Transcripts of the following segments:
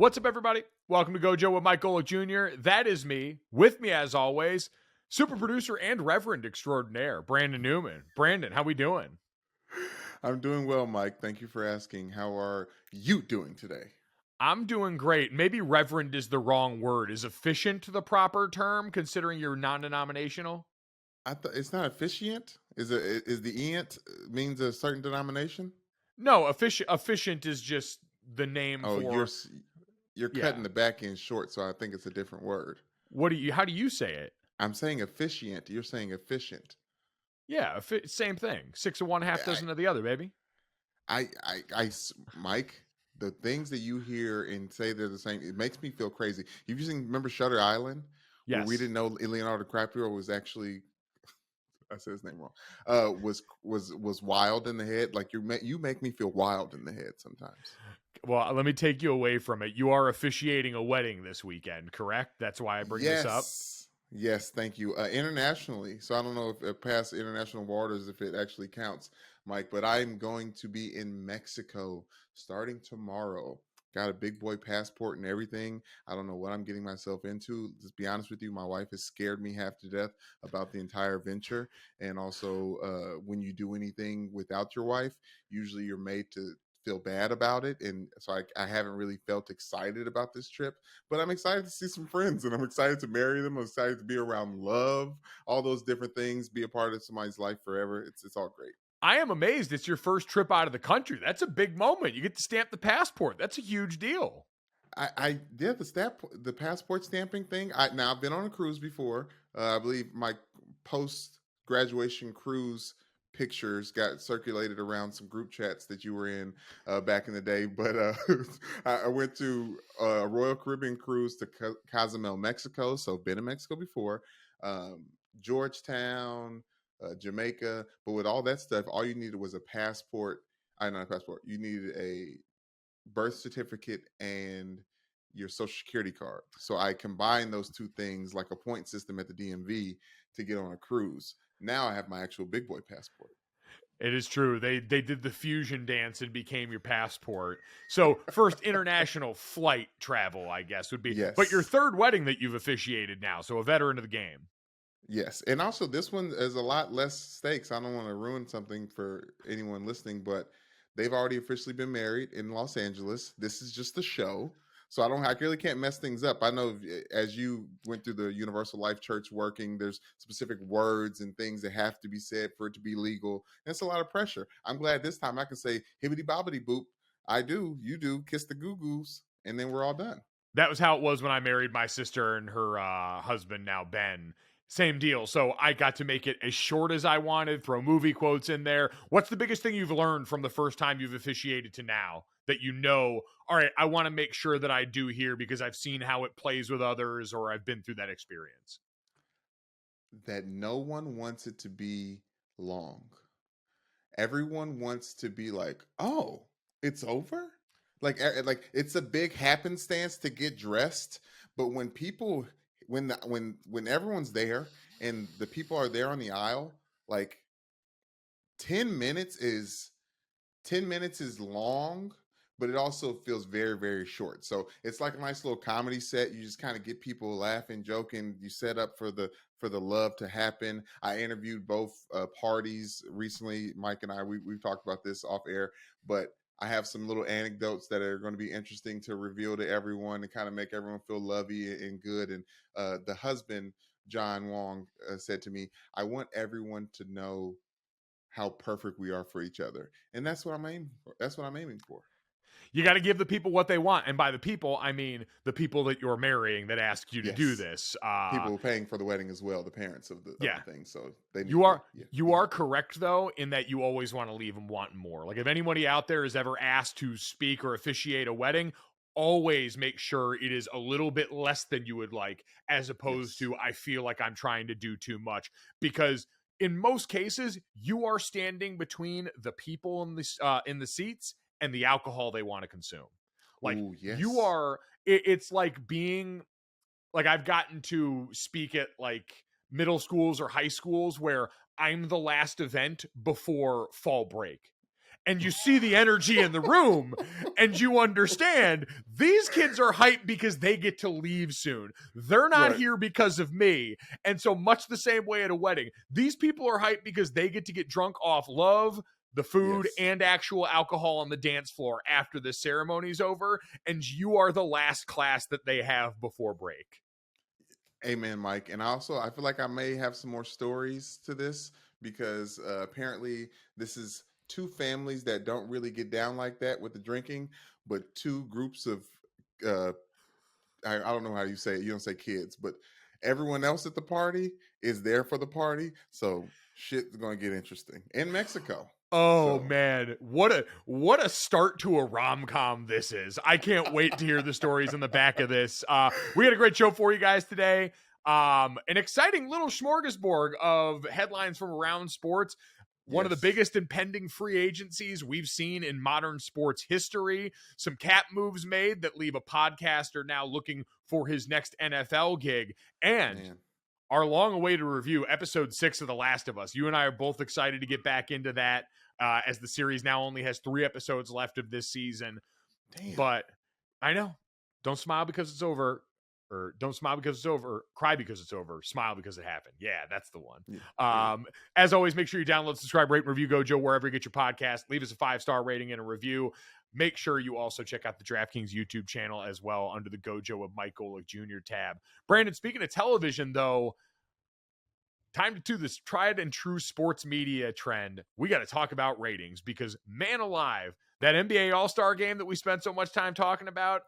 What's up, everybody? Welcome to Gojo with Mike Golick Jr. That is me. With me, as always, super producer and reverend extraordinaire, Brandon Newman. Brandon, how we doing? I'm doing well, Mike. Thank you for asking. How are you doing today? I'm doing great. Maybe reverend is the wrong word. Is efficient the proper term, considering you're non-denominational? I thought it's not officiant. Is the ent means a certain denomination? No, efficient is just the name Oh, for, you're yeah. cutting the back end short, so I think it's a different word. How do you say it? I'm saying officiant. You're saying efficient. Yeah, same thing. 6 of one, half I, dozen of the other, baby. Mike, the things that you hear and say they're the same, it makes me feel crazy. You've seen, remember Shutter Island, where we Yes. didn't know Leonardo DiCaprio was actually, I said his name wrong. Was wild in the head. Like you make me feel wild in the head sometimes. Well, let me take you away from it. You are officiating a wedding this weekend, correct? That's why I bring this up. Yes, thank you. Internationally, so I don't know if it passed international waters if it actually counts, Mike. But I'm going to be in Mexico starting tomorrow. Got a big boy passport and everything. I don't know what I'm getting myself into. Just be honest with you, my wife has scared me half to death about the entire venture. And also, when you do anything without your wife, usually you're made to feel bad about it. And so I haven't really felt excited about this trip, but I'm excited to see some friends and I'm excited to marry them. I'm excited to be around love, all those different things, be a part of somebody's life forever. It's all great. I am amazed it's your first trip out of the country. That's a big moment. You get to stamp the passport. That's a huge deal. I did the passport stamping thing. Now I've been on a cruise before. I believe my post graduation cruise pictures got circulated around some group chats that you were in back in the day. But I went to a Royal Caribbean cruise to Cozumel, Mexico. So been in Mexico before. Georgetown, Jamaica. But with all that stuff, all you needed was a passport. Not a passport. You needed a birth certificate and your social security card. So I combined those two things like a point system at the DMV to get on a cruise. Now I have my actual big boy passport. It is true. They did the fusion dance and became your passport. So first international flight travel, I guess, would be. But your Yes. third wedding that you've officiated now, so a veteran of the game. Yes. And also this one is a lot less stakes. I don't want to ruin something for anyone listening, but they've already officially been married in Los Angeles. This is just a show. So I really can't mess things up. I know as you went through the Universal Life Church working, there's specific words and things that have to be said for it to be legal. And it's a lot of pressure. I'm glad this time I can say hibbity bobbity boop. I do, you do, kiss the goo-goos, and then we're all done. That was how it was when I married my sister and her husband, now Ben. Same deal. So I got to make it as short as I wanted, throw movie quotes in there. What's the biggest thing you've learned from the first time you've officiated to now that you know, all right, I want to make sure that I do here because I've seen how it plays with others or I've been through that experience? That no one wants it to be long. Everyone wants to be like, oh, it's over? Like it's a big happenstance to get dressed, but when people when everyone's there and the people are there on the aisle, like 10 minutes is 10 minutes is long, but it also feels very, very short. So it's like a nice little comedy set. You just kind of get people laughing, joking. You set up for the love to happen. I interviewed both parties recently. Mike and we've talked about this off air, but I have some little anecdotes that are going to be interesting to reveal to everyone and kind of make everyone feel lovey and good. And the husband, John Wong, said to me, I want everyone to know how perfect we are for each other. And that's what I'm aiming for. That's what I'm aiming for. You got to give the people what they want. And by the people, I mean the people that you're marrying that ask you to do Yes. this. People paying for the wedding as well, the parents of the Yeah. thing. So they need You are yeah. you are correct though in that you always want to leave them wanting more. Like if anybody out there is ever asked to speak or officiate a wedding, always make sure it is a little bit less than you would like, as opposed Yes. to I feel like I'm trying to do too much. Because in most cases, you are standing between the people in the seats and the alcohol they want to consume. Like Oh, you yes. are. It's like being like I've gotten to speak at like middle schools or high schools where I'm the last event before fall break. and you see the energy in the room, and you understand these kids are hyped because they get to leave soon. They're not here because of me. And so much the same way at a wedding, these people are hyped because they get drunk off love, the food, and actual alcohol on the dance floor after the ceremony's over, and you are the last class that they have before break. Amen, Mike. And also, I feel like I may have some more stories to this because apparently this is two families that don't really get down like that with the drinking, but two groups of, I don't know how you say it. You don't say kids, but everyone else at the party is there for the party. So shit's going to get interesting in Mexico. Oh man, what a start to a rom-com this is. I can't wait to hear the stories in the back of this. We got a great show for you guys today. An exciting little smorgasbord of headlines from around sports. One of the biggest impending free agencies we've seen in modern sports history. Some cap moves made that leave a podcaster now looking for his next NFL gig. And our long-awaited review, episode 6 of The Last of Us. You and I are both excited to get back into that as the series now only has 3 episodes left of this season. Damn. But I know. Don't smile because it's over. Or don't smile because it's over. Cry because it's over. Smile because it happened. Yeah, that's the one. As always, make sure you download, subscribe, rate, and review Gojo wherever you get your podcast. Leave us a 5-star rating and a review. Make sure you also check out the DraftKings YouTube channel as well under the Gojo of Mike Golick Jr. tab. Brandon, speaking of television, though, time to do this tried and true sports media trend. We got to talk about ratings because, man alive, that NBA All-Star game that we spent so much time talking about,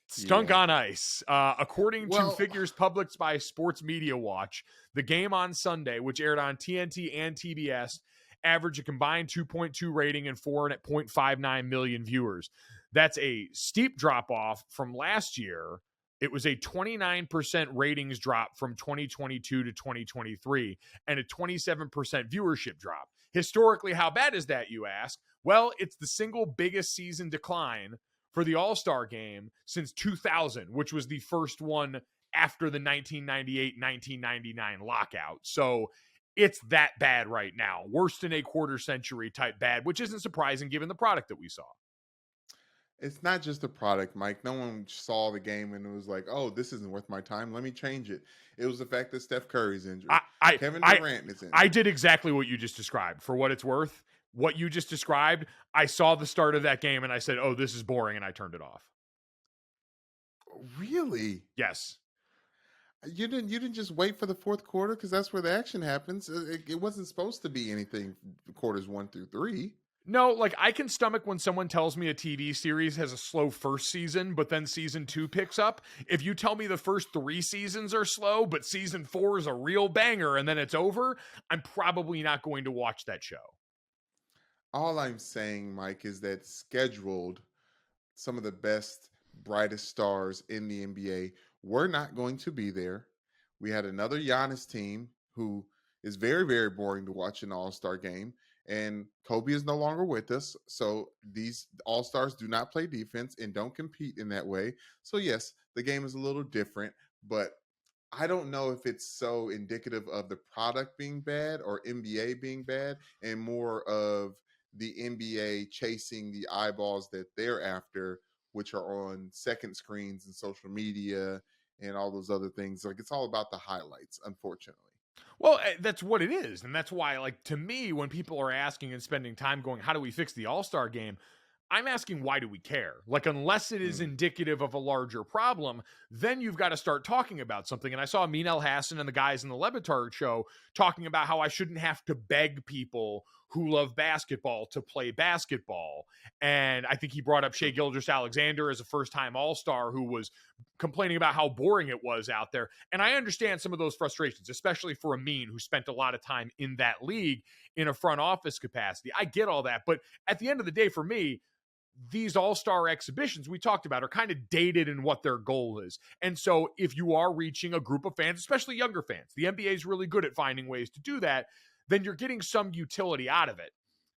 stunk on ice. According to figures published by Sports Media Watch, the game on Sunday, which aired on TNT and TBS, averaged a combined 2.2 rating and 4.59 million viewers. That's a steep drop-off from last year. It was a 29% ratings drop from 2022 to 2023 and a 27% viewership drop. Historically, how bad is that, you ask? Well, it's the single biggest season decline for the All-Star game since 2000, which was the first one after the 1998-1999 lockout. So it's that bad right now. Worse than a quarter century type bad, which isn't surprising given the product that we saw. It's not just the product, Mike. No one saw the game and it was like, oh, this isn't worth my time. Let me change it. It was the fact that Steph Curry's injured. Kevin Durant is injured. I did exactly what you just described. For what it's worth, what you just described, I saw the start of that game and I said, oh, this is boring, and I turned it off. Really? Yes. You didn't just wait for the fourth quarter because that's where the action happens. It wasn't supposed to be anything quarters 1 through 3. No, like I can stomach when someone tells me a TV series has a slow first season, but then season 2 picks up. If you tell me the first 3 seasons are slow, but season 4 is a real banger and then it's over, I'm probably not going to watch that show. All I'm saying, Mike, is that scheduled some of the best, brightest stars in the NBA were not going to be there. We had another Giannis team who is very, very boring to watch an All-Star game. And Kobe is no longer with us. So these All-Stars do not play defense and don't compete in that way. So yes, the game is a little different, but I don't know if it's so indicative of the product being bad or NBA being bad and more of the NBA chasing the eyeballs that they're after, which are on second screens and social media and all those other things. Like it's all about the highlights, unfortunately. Well, that's what it is. And that's why, like, to me, when people are asking and spending time going, how do we fix the All-Star game? I'm asking, why do we care? Like, unless it is indicative of a larger problem, then you've got to start talking about something. And I saw Amin El Hassan and the guys in the Levitard show talking about how I shouldn't have to beg people who love basketball to play basketball. And I think he brought up Shai Gilgeous-Alexander as a first-time All-Star who was complaining about how boring it was out there. And I understand some of those frustrations, especially for Amin, who spent a lot of time in that league in a front office capacity. I get all that. But at the end of the day, for me, these all-star exhibitions we talked about are kind of dated in what their goal is. And so if you are reaching a group of fans, especially younger fans, the NBA is really good at finding ways to do that, then you're getting some utility out of it.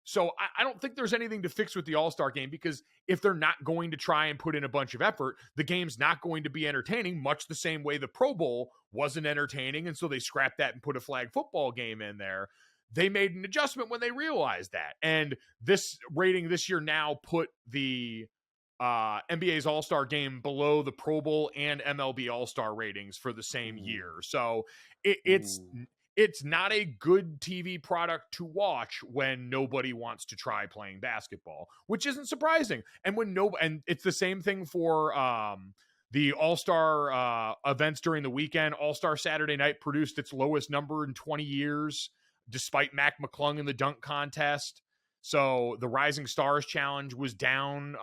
So I don't think there's anything to fix with the All-Star game, because if they're not going to try and put in a bunch of effort, the game's not going to be entertaining, much the same way the Pro Bowl wasn't entertaining. And so they scrapped that and put a flag football game in there. they made an adjustment when they realized that. And this rating this year now put the NBA's All-Star game below the Pro Bowl and MLB All-Star ratings for the same year. So it's not a good TV product to watch when nobody wants to try playing basketball, which isn't surprising. And and it's the same thing for the All-Star events during the weekend. All-Star Saturday Night produced its lowest number in 20 years, despite Mac McClung in the dunk contest. So the Rising Stars Challenge was down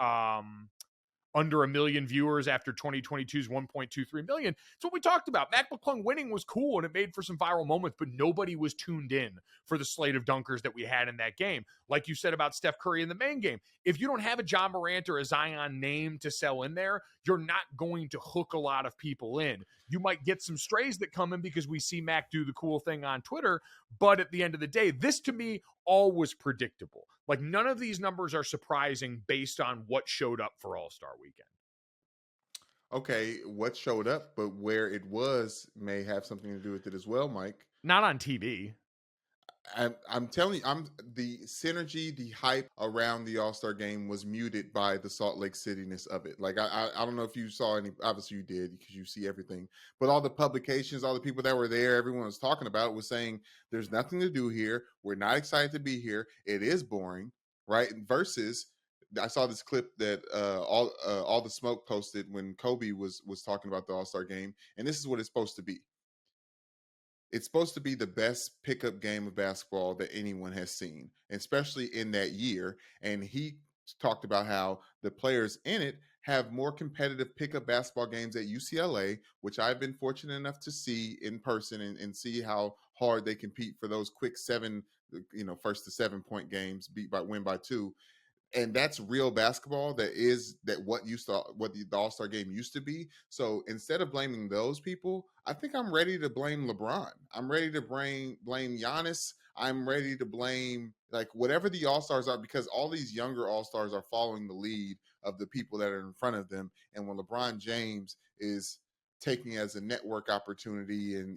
under 1 million viewers after 2022's 1.23 million. It's what we talked about. Mac McClung winning was cool and it made for some viral moments, but nobody was tuned in for the slate of dunkers that we had in that game. Like you said about Steph Curry in the main game, if you don't have a John Morant or a Zion name to sell in there, you're not going to hook a lot of people in. You might get some strays that come in because we see Mac do the cool thing on Twitter, but at the end of the day, this to me all was predictable. Like none of these numbers are surprising based on what showed up for All-Star Weekend. Okay, what showed up, but where it was may have something to do with it as well, Mike. Not on TV. I'm telling you, the synergy, the hype around the All-Star game was muted by the Salt Lake City-ness of it. Like I don't know if you saw any. Obviously, you did because you see everything. But all the publications, all the people that were there, everyone was talking about it, was saying there's nothing to do here. We're not excited to be here. It is boring, right? Versus, I saw this clip that all the smoke posted when Kobe was talking about the All-Star game, and this is what it's supposed to be. It's supposed to be the best pickup game of basketball that anyone has seen, especially in that year. And he talked about how the players in it have more competitive pickup basketball games at UCLA, which I've been fortunate enough to see in person and see how hard they compete for those quick 1st to 7 point games, win by 2. And that's real basketball. What the All-Star game used to be. So instead of blaming those people, I think I'm ready to blame LeBron. I'm ready to blame Giannis. I'm ready to blame like whatever the All-Stars are, because all these younger All-Stars are following the lead of the people that are in front of them. And when LeBron James is taking it as a network opportunity and,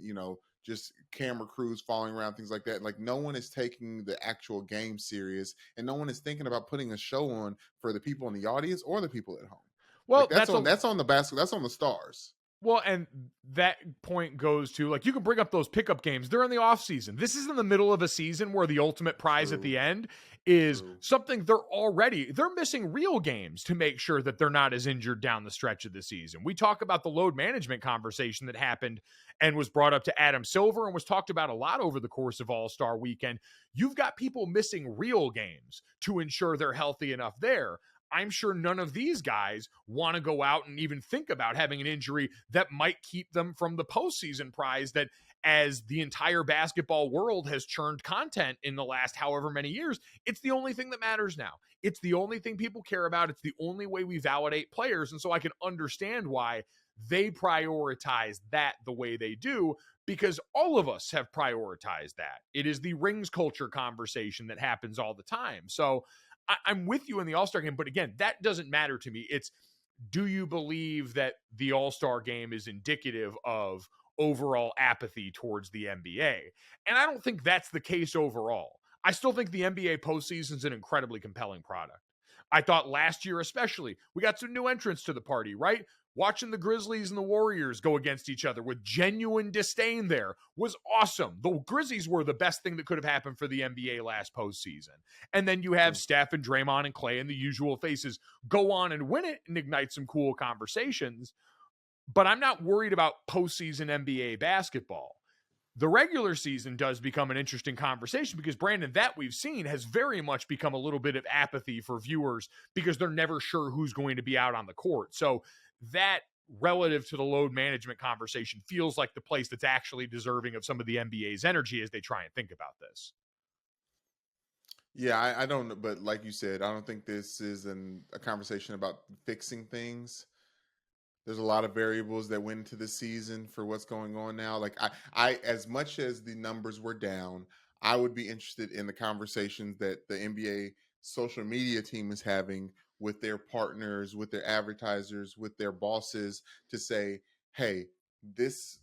just camera crews following around, things like that. Like no one is taking the actual game serious, and no one is thinking about putting a show on for the people in the audience or the people at home. Well, like that's on the basketball. That's on the stars. Well, and that point goes to, like, you can bring up those pickup games. They're in the off season. This is in the middle of a season where the ultimate prize at the end is something they're missing real games to make sure that they're not as injured down the stretch of the season. We talk about the load management conversation that happened and was brought up to Adam Silver and was talked about a lot over the course of All-Star Weekend. You've got people missing real games to ensure they're healthy enough there. I'm sure none of these guys want to go out and even think about having an injury that might keep them from the postseason prize that, as the entire basketball world has churned content in the last however many years, it's the only thing that matters now. It's the only thing people care about. It's the only way we validate players. And so I can understand why they prioritize that the way they do, because all of us have prioritized that. It is the rings culture conversation that happens all the time. So I'm with you in the All-Star game, but again, that doesn't matter to me. It's, do you believe that the All-Star game is indicative of overall apathy towards the NBA? And I don't think that's the case overall. I still think the NBA postseason is an incredibly compelling product. I thought last year especially, we got some new entrants to the party, right? Watching the Grizzlies and the Warriors go against each other with genuine disdain there was awesome. The Grizzlies were the best thing that could have happened for the NBA last postseason. And then you have Steph and Draymond and Clay and the usual faces go on and win it and ignite some cool conversations. But I'm not worried about postseason NBA basketball. The regular season does become an interesting conversation because, Brandon, that we've seen has very much become a little bit of apathy for viewers because they're never sure who's going to be out on the court. So that, relative to the load management conversation, feels like the place that's actually deserving of some of the NBA's energy as they try and think about this. Yeah, I don't know. But like you said, I don't think this is a conversation about fixing things. There's a lot of variables that went into the season for what's going on now. Like I as much as the numbers were down, I would be interested in the conversations that the NBA social media team is having with their partners, with their advertisers, with their bosses to say, hey, this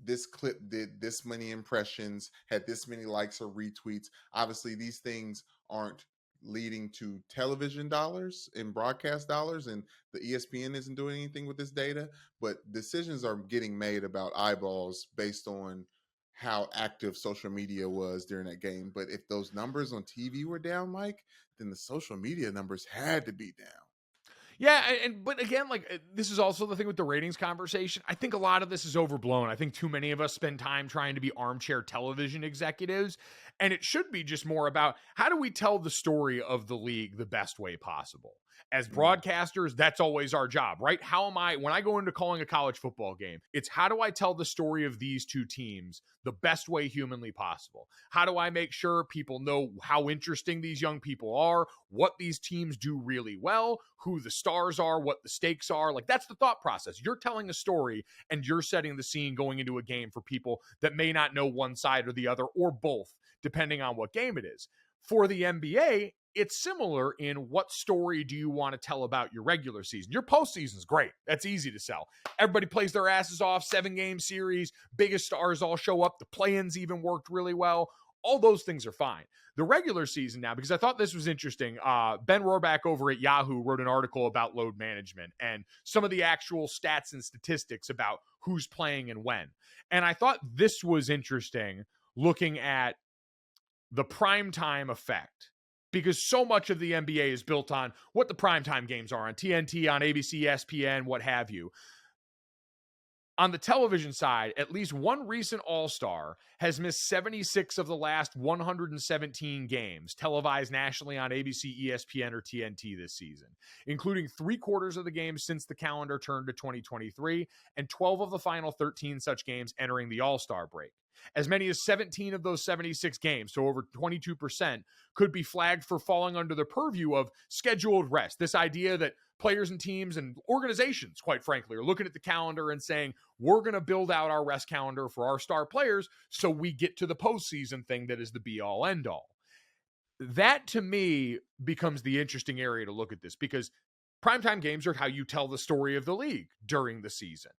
this clip did this many impressions, had this many likes or retweets. Obviously, these things aren't leading to television dollars and broadcast dollars, and the ESPN isn't doing anything with this data, but decisions are getting made about eyeballs based on how active social media was during that game. But if those numbers on TV were down, Mike, then the social media numbers had to be down. Yeah, but again, like this is also the thing with the ratings conversation. I think a lot of this is overblown. I think too many of us spend time trying to be armchair television executives, and it should be just more about how do we tell the story of the league the best way possible. As broadcasters, that's always our job, right? How am I, when I go into calling a college football game, it's how do I tell the story of these two teams the best way humanly possible? How do I make sure people know how interesting these young people are, what these teams do really well, who the stars are, what the stakes are? Like, that's the thought process. You're telling a story and you're setting the scene going into a game for people that may not know one side or the other or both, depending on what game it is. For the NBA, it's similar in what story do you want to tell about your regular season. Your postseason is great. That's easy to sell. Everybody plays their asses off, 7-game series, biggest stars all show up. The play-ins even worked really well. All those things are fine. The regular season now, because I thought this was interesting, Ben Rohrbach over at Yahoo wrote an article about load management and some of the actual stats and statistics about who's playing and when. And I thought this was interesting looking at the primetime effect, because so much of the NBA is built on what the primetime games are on TNT, on ABC, ESPN, what have you. On the television side, at least one recent All-Star has missed 76 of the last 117 games televised nationally on ABC, ESPN, or TNT this season, including 3/4 of the games since the calendar turned to 2023 and 12 of the final 13 such games entering the All-Star break. As many as 17 of those 76 games, so over 22%, could be flagged for falling under the purview of scheduled rest. This idea that players and teams and organizations, quite frankly, are looking at the calendar and saying, we're going to build out our rest calendar for our star players so we get to the postseason thing that is the be-all, end-all. That, to me, becomes the interesting area to look at this, because primetime games are how you tell the story of the league during the season.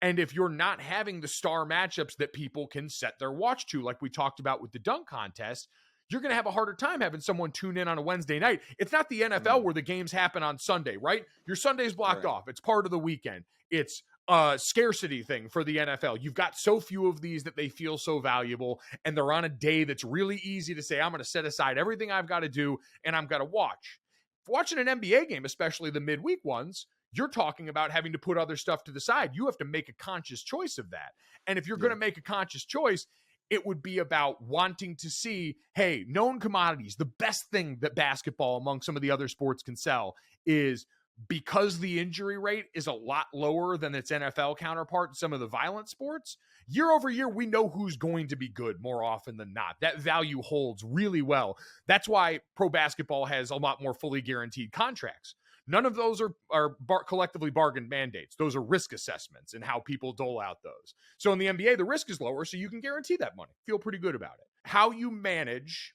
And if you're not having the star matchups that people can set their watch to, like we talked about with the dunk contest, you're going to have a harder time having someone tune in on a Wednesday night. It's not the NFL where the games happen on Sunday, right? Your Sunday's blocked off. It's part of the weekend. It's a scarcity thing for the NFL. You've got so few of these that they feel so valuable, and they're on a day that's really easy to say, I'm going to set aside everything I've got to do, and I'm going to watch. Watching an NBA game, especially the midweek ones, you're talking about having to put other stuff to the side. You have to make a conscious choice of that. And if you're going to make a conscious choice, it would be about wanting to see, hey, known commodities. The best thing that basketball among some of the other sports can sell is, because the injury rate is a lot lower than its NFL counterpart in some of the violent sports, year over year, we know who's going to be good more often than not. That value holds really well. That's why pro basketball has a lot more fully guaranteed contracts. None of those are collectively bargained mandates. Those are risk assessments and how people dole out those. So in the NBA, the risk is lower, so you can guarantee that money. Feel pretty good about it. How you manage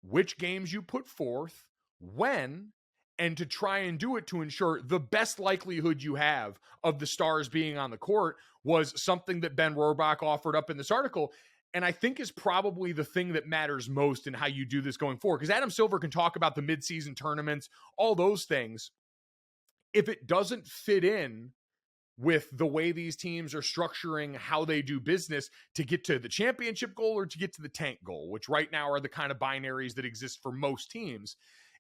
which games you put forth, when, and to try and do it to ensure the best likelihood you have of the stars being on the court was something that Ben Rohrbach offered up in this article. And I think is probably the thing that matters most in how you do this going forward. Because Adam Silver can talk about the midseason tournaments, all those things. If it doesn't fit in with the way these teams are structuring how they do business to get to the championship goal or to get to the tank goal, which right now are the kind of binaries that exist for most teams,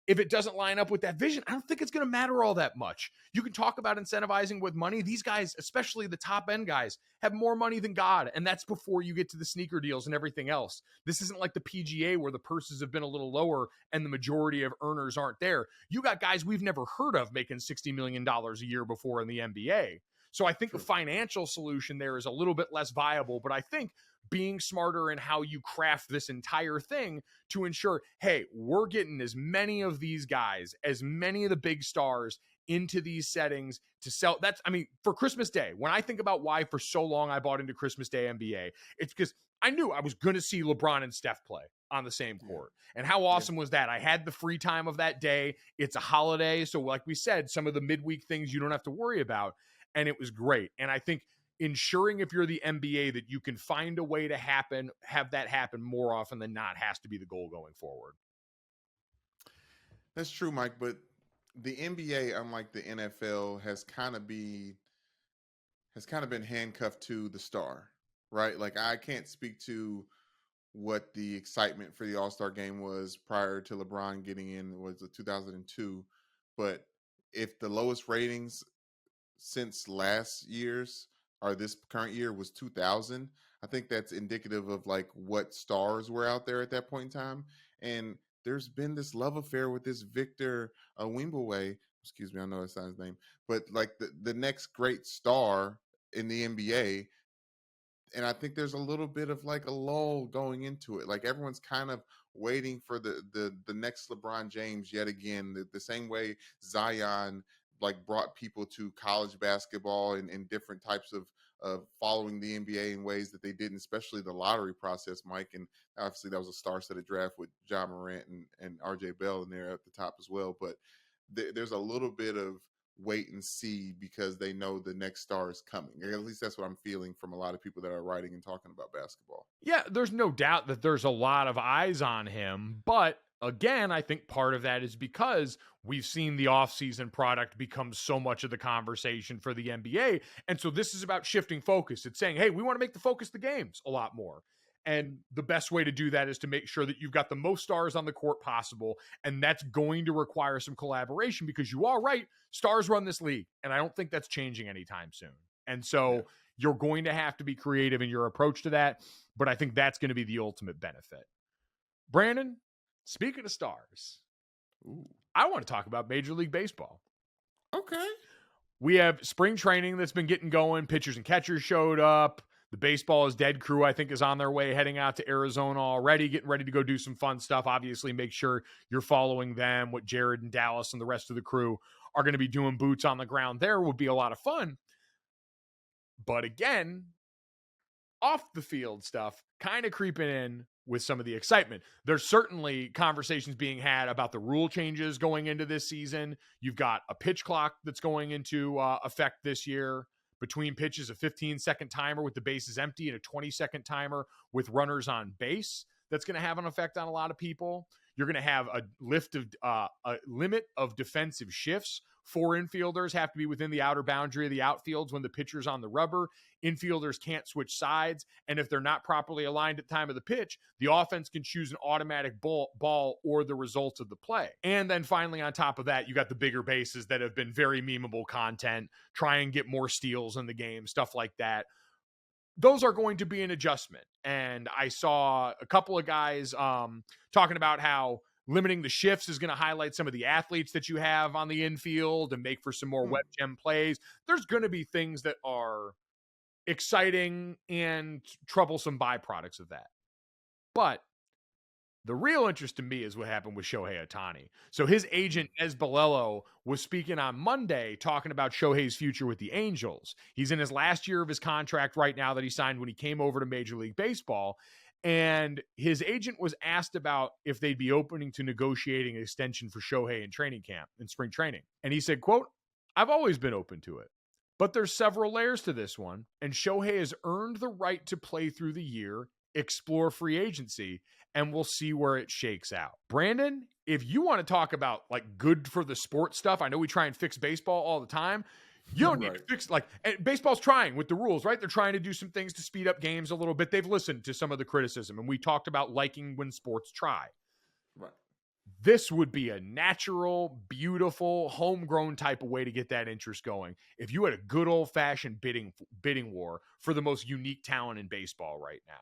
if it doesn't line up with that vision, I don't think it's going to matter all that much. You can talk about incentivizing with money. These guys, especially the top end guys, have more money than God. And that's before you get to the sneaker deals and everything else. This isn't like the PGA where the purses have been a little lower and the majority of earners aren't there. You got guys we've never heard of making $60 million a year before in the NBA. So I think the financial solution there is a little bit less viable, but I think being smarter in how you craft this entire thing to ensure, hey, we're getting as many of these guys, as many of the big stars into these settings to sell. That's, I mean, for Christmas Day, when I think about why for so long I bought into Christmas Day NBA, it's because I knew I was going to see LeBron and Steph play on the same court. And how awesome was that? I had the free time of that day. It's a holiday. So like we said, some of the midweek things you don't have to worry about. And it was great. And I think ensuring if you're the NBA that you can find a way to have that happen more often than not has to be the goal going forward. That's true, Mike. But the NBA, unlike the NFL, has kind of been handcuffed to the star, right? Like I can't speak to what the excitement for the All-Star game was prior to LeBron getting in, was 2002, but if the lowest ratings since last year's or this current year was 2000, I think that's indicative of like what stars were out there at that point in time. And there's been this love affair with this Victor Wembanyama. Excuse me, I know that's not his name, but like the next great star in the NBA. And I think there's a little bit of like a lull going into it. Like everyone's kind of waiting for the next LeBron James yet again. The same way Zion like brought people to college basketball and different types of following the NBA in ways that they didn't, especially the lottery process, Mike. And obviously that was a star-studded draft with John Morant and RJ Bell in there at the top as well. But there's a little bit of wait and see because they know the next star is coming. At least that's what I'm feeling from a lot of people that are writing and talking about basketball. Yeah, there's no doubt that there's a lot of eyes on him, but again, I think part of that is because we've seen the offseason product become so much of the conversation for the NBA. And so this is about shifting focus. It's saying, hey, we want to make the focus the games a lot more. And the best way to do that is to make sure that you've got the most stars on the court possible. And that's going to require some collaboration because you are right. Stars run this league. And I don't think that's changing anytime soon. And so you're going to have to be creative in your approach to that. But I think that's going to be the ultimate benefit. Brandon, speaking of stars, I want to talk about Major League Baseball. Okay. We have spring training that's been getting going. Pitchers and catchers showed up. The Baseball is Dead crew, I think, is on their way, heading out to Arizona already, getting ready to go do some fun stuff. Obviously, make sure you're following them. What Jared and Dallas and the rest of the crew are going to be doing boots on the ground there would be a lot of fun. But again, off the field stuff kind of creeping in with some of the excitement. There's certainly conversations being had about the rule changes going into this season. You've got a pitch clock that's going into effect this year. Between pitches, a 15-second timer with the bases empty and a 20-second timer with runners on base. That's going to have an effect on a lot of people. You're going to have a limit of defensive shifts. 4 infielders have to be within the outer boundary of the outfields when the pitcher's on the rubber. Infielders can't switch sides. And if they're not properly aligned at the time of the pitch, the offense can choose an automatic ball or the result of the play. And then finally, on top of that, you got the bigger bases that have been very memeable content. Try and get more steals in the game, stuff like that. Those are going to be an adjustment. And I saw a couple of guys talking about how limiting the shifts is going to highlight some of the athletes that you have on the infield and make for some more web gem plays. There's going to be things that are exciting and troublesome byproducts of that. But the real interest to me is what happened with Shohei Ohtani. So his agent, Ez Balello, was speaking on Monday talking about Shohei's future with the Angels. He's in his last year of his contract right now that he signed when he came over to Major League Baseball. And his agent was asked about if they'd be opening to negotiating an extension for Shohei in training camp, in spring training. And he said, quote, "I've always been open to it. But there's several layers to this one, and Shohei has earned the right to play through the year, explore free agency, and we'll see where it shakes out." Brandon, if you want to talk about like good for the sport stuff, I know we try and fix baseball all the time. You don't need to fix and baseball's trying with the rules, right? They're trying to do some things to speed up games a little bit. They've listened to some of the criticism, and we talked about liking when sports try. Right. This would be a natural, beautiful, homegrown type of way to get that interest going. If you had a good old-fashioned bidding war for the most unique talent in baseball right now.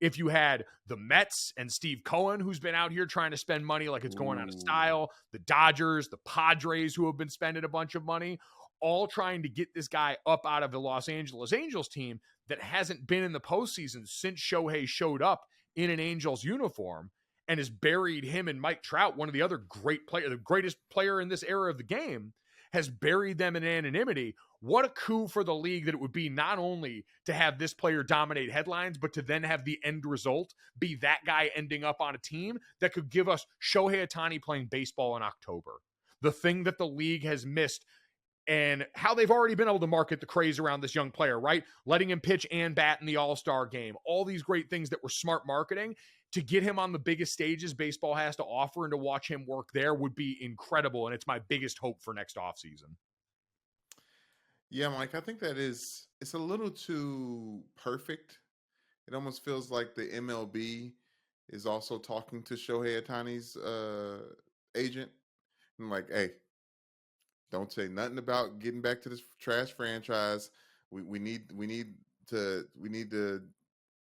If you had the Mets and Steve Cohen, who's been out here trying to spend money like it's going out of style, the Dodgers, the Padres, who have been spending a bunch of money, all trying to get this guy up out of the Los Angeles Angels team that hasn't been in the postseason since Shohei showed up in an Angels uniform and has buried him and Mike Trout, one of the other great players, the greatest player in this era of the game, has buried them in anonymity. What a coup for the league that it would be not only to have this player dominate headlines, but to then have the end result be that guy ending up on a team that could give us Shohei Ohtani playing baseball in October. The thing that the league has missed and how they've already been able to market the craze around this young player, right? Letting him pitch and bat in the All-Star game, all these great things that were smart marketing. To get him on the biggest stages baseball has to offer and to watch him work there would be incredible. And it's my biggest hope for next offseason. Yeah, Mike, I think it's a little too perfect. It almost feels like the MLB is also talking to Shohei Ohtani's agent. I'm like, hey, don't say nothing about getting back to this trash franchise. We need to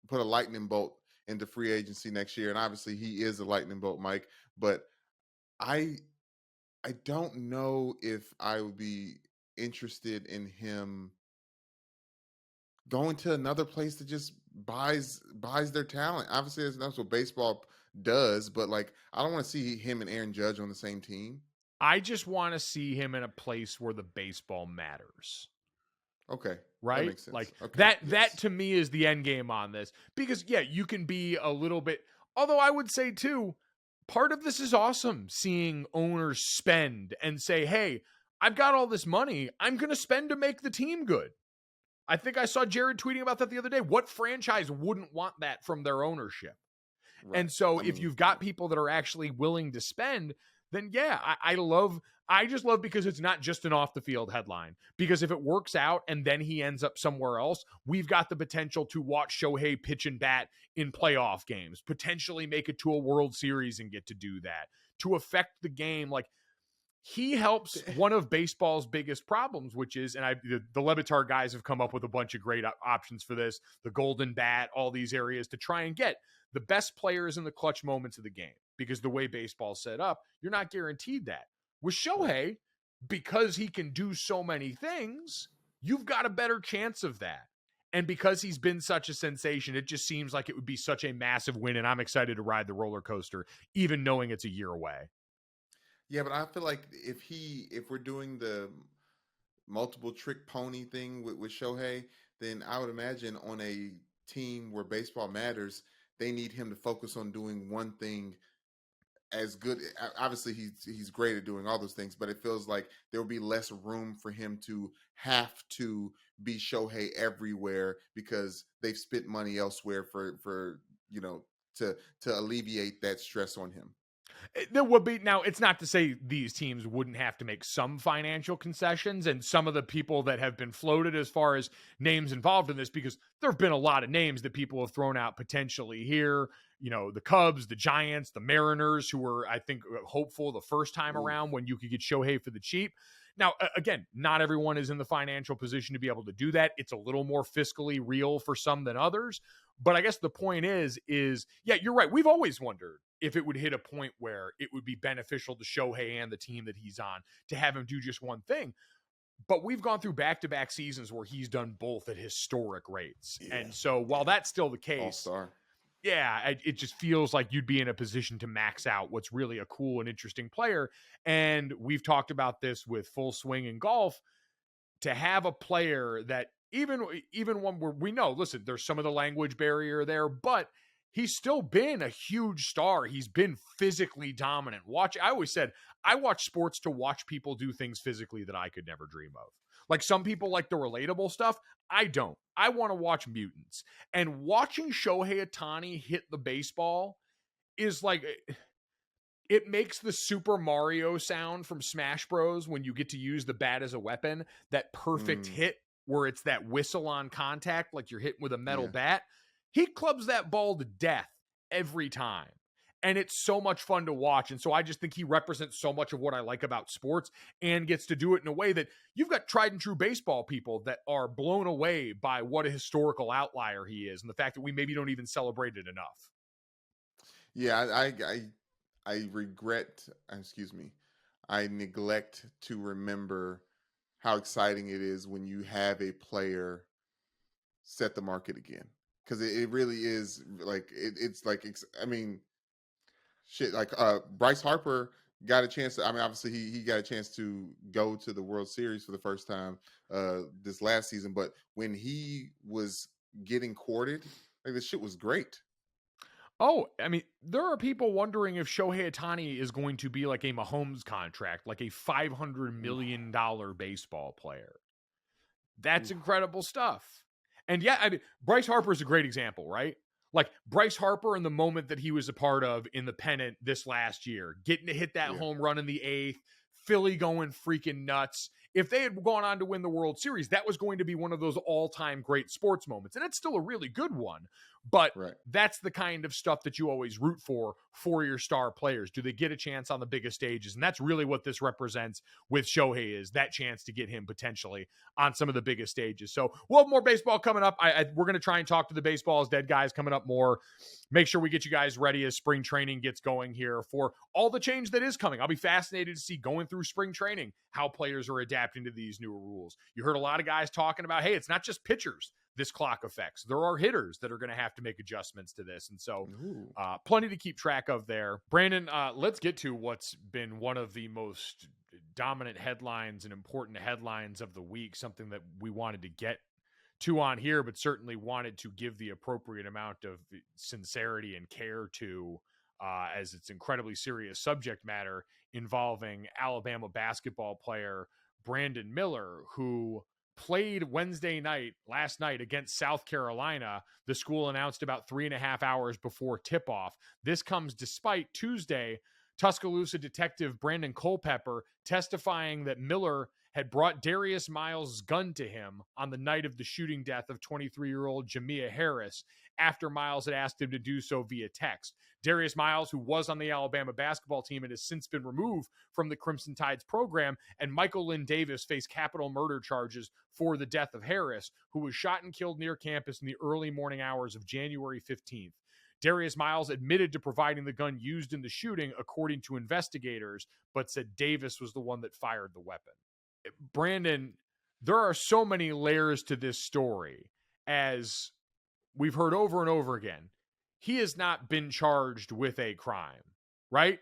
put a lightning bolt into free agency next year. And obviously he is a lightning bolt, Mike. But I I don't know if I would be interested in him going to another place that just buys their talent. Obviously, that's what baseball does, but like I don't want to see him and Aaron Judge on the same team. I just want to see him in a place where the baseball matters. Okay, that Right? makes sense. Like Okay, that yes, to me is the end game on this. Because yeah, you can be a little bit, although I would say too, part of this is awesome seeing owners spend and say, "Hey, I've got all this money. I'm going to spend to make the team good." I think I saw Jared tweeting about that the other day. What franchise wouldn't want that from their ownership? right. And so I if mean, you've got people that are actually willing to spend, then yeah, I just love because it's not just an off the field headline. Because if it works out and then he ends up somewhere else, we've got the potential to watch Shohei pitch and bat in playoff games, potentially make it to a World Series and get to do that, to affect the game. Like he helps one of baseball's biggest problems, which is, and the Levitar guys have come up with a bunch of great options for this, the golden bat, all these areas to try and get the best players in the clutch moments of the game. Because the way baseball's set up, you're not guaranteed that. With right. Shohei, because he can do so many things, you've got a better chance of that. And because he's been such a sensation, it just seems like it would be such a massive win. And I'm excited to ride the roller coaster, even knowing it's a year away. Yeah, but I feel like if we're doing the multiple trick pony thing with Shohei, then I would imagine on a team where baseball matters, they need him to focus on doing one thing as good. Obviously, he's great at doing all those things, but it feels like there will be less room for him to have to be Shohei everywhere because they've spent money elsewhere for you know to alleviate that stress on him. There would be. Now, it's not to say these teams wouldn't have to make some financial concessions, and some of the people that have been floated as far as names involved in this, because there have been a lot of names that people have thrown out potentially here. You know, the Cubs, the Giants, the Mariners, who were, I think, hopeful the first time Ooh, around when you could get Shohei for the cheap. Now, again, not everyone is in the financial position to be able to do that. It's a little more fiscally real for some than others. But I guess the point is yeah, you're right. We've always wondered if it would hit a point where it would be beneficial to Shohei and the team that he's on to have him do just one thing. But we've gone through back-to-back seasons where he's done both at historic rates. yeah, And so while yeah, that's still the all case, star. yeah, it just feels like you'd be in a position to max out what's really a cool and interesting player. And we've talked about this with Full Swing in golf, to have a player that even one where we know, listen, there's some of the language barrier there, but he's still been a huge star. He's been physically dominant. I always said I watch sports to watch people do things physically that I could never dream of. Like some people like the relatable stuff. I don't. I want to watch mutants. And watching Shohei Ohtani hit the baseball is like, it makes the Super Mario sound from Smash Bros. When you get to use the bat as a weapon, that perfect Mm, hit where it's that whistle on contact, like you're hitting with a metal yeah. bat. He clubs that ball to death every time. And it's so much fun to watch. And so I just think he represents so much of what I like about sports and gets to do it in a way that you've got tried and true baseball people that are blown away by what a historical outlier he is and the fact that we maybe don't even celebrate it enough. Yeah, I regret, excuse me, I neglect to remember how exciting it is when you have a player set the market again. Because it really is like it's like I mean, shit. Like Bryce Harper got a chance. I mean, obviously he got a chance to go to the World Series for the first time this last season. But when he was getting courted, like this shit was great. Oh, I mean, there are people wondering if Shohei Ohtani is going to be like a Mahomes contract, like a $500 Oof, million baseball player. That's oof. incredible stuff. And yeah, I mean, Bryce Harper is a great example, right? Like Bryce Harper in the moment that he was a part of in the pennant this last year, getting to hit that Yeah, home run in the eighth, Philly going freaking nuts. If they had gone on to win the World Series, that was going to be one of those all-time great sports moments. And it's still a really good one. But right. that's the kind of stuff that you always root for your star players. Do they get a chance on the biggest stages? And that's really what this represents with Shohei, is that chance to get him potentially on some of the biggest stages. So we'll have more baseball coming up. We're going to try and talk to the baseball's dead guys coming up more. Make sure we get you guys ready as spring training gets going here for all the change that is coming. I'll be fascinated to see going through spring training how players are adapting to these newer rules. You heard a lot of guys talking about, hey, it's not just pitchers this clock affects. There are hitters that are going to have to make adjustments to this. And so plenty to keep track of there. Brandon, let's get to what's been one of the most dominant headlines and important headlines of the week, something that we wanted to get to on here, but certainly wanted to give the appropriate amount of sincerity and care to, as it's incredibly serious subject matter involving Alabama basketball player Brandon Miller, who played last night against South Carolina. The school announced about 3.5 hours before tip-off. This comes despite Tuesday, Tuscaloosa detective Brandon Culpepper testifying that Miller had brought Darius Miles' gun to him on the night of the shooting death of 23-year-old Jamia Harris after Miles had asked him to do so via text. Darius Miles, who was on the Alabama basketball team and has since been removed from the Crimson Tide's program, and Michael Lynn Davis face capital murder charges for the death of Harris, who was shot and killed near campus in the early morning hours of January 15th. Darius Miles admitted to providing the gun used in the shooting, according to investigators, but said Davis was the one that fired the weapon. Brandon, there are so many layers to this story, as we've heard over and over again. He has not been charged with a crime, right?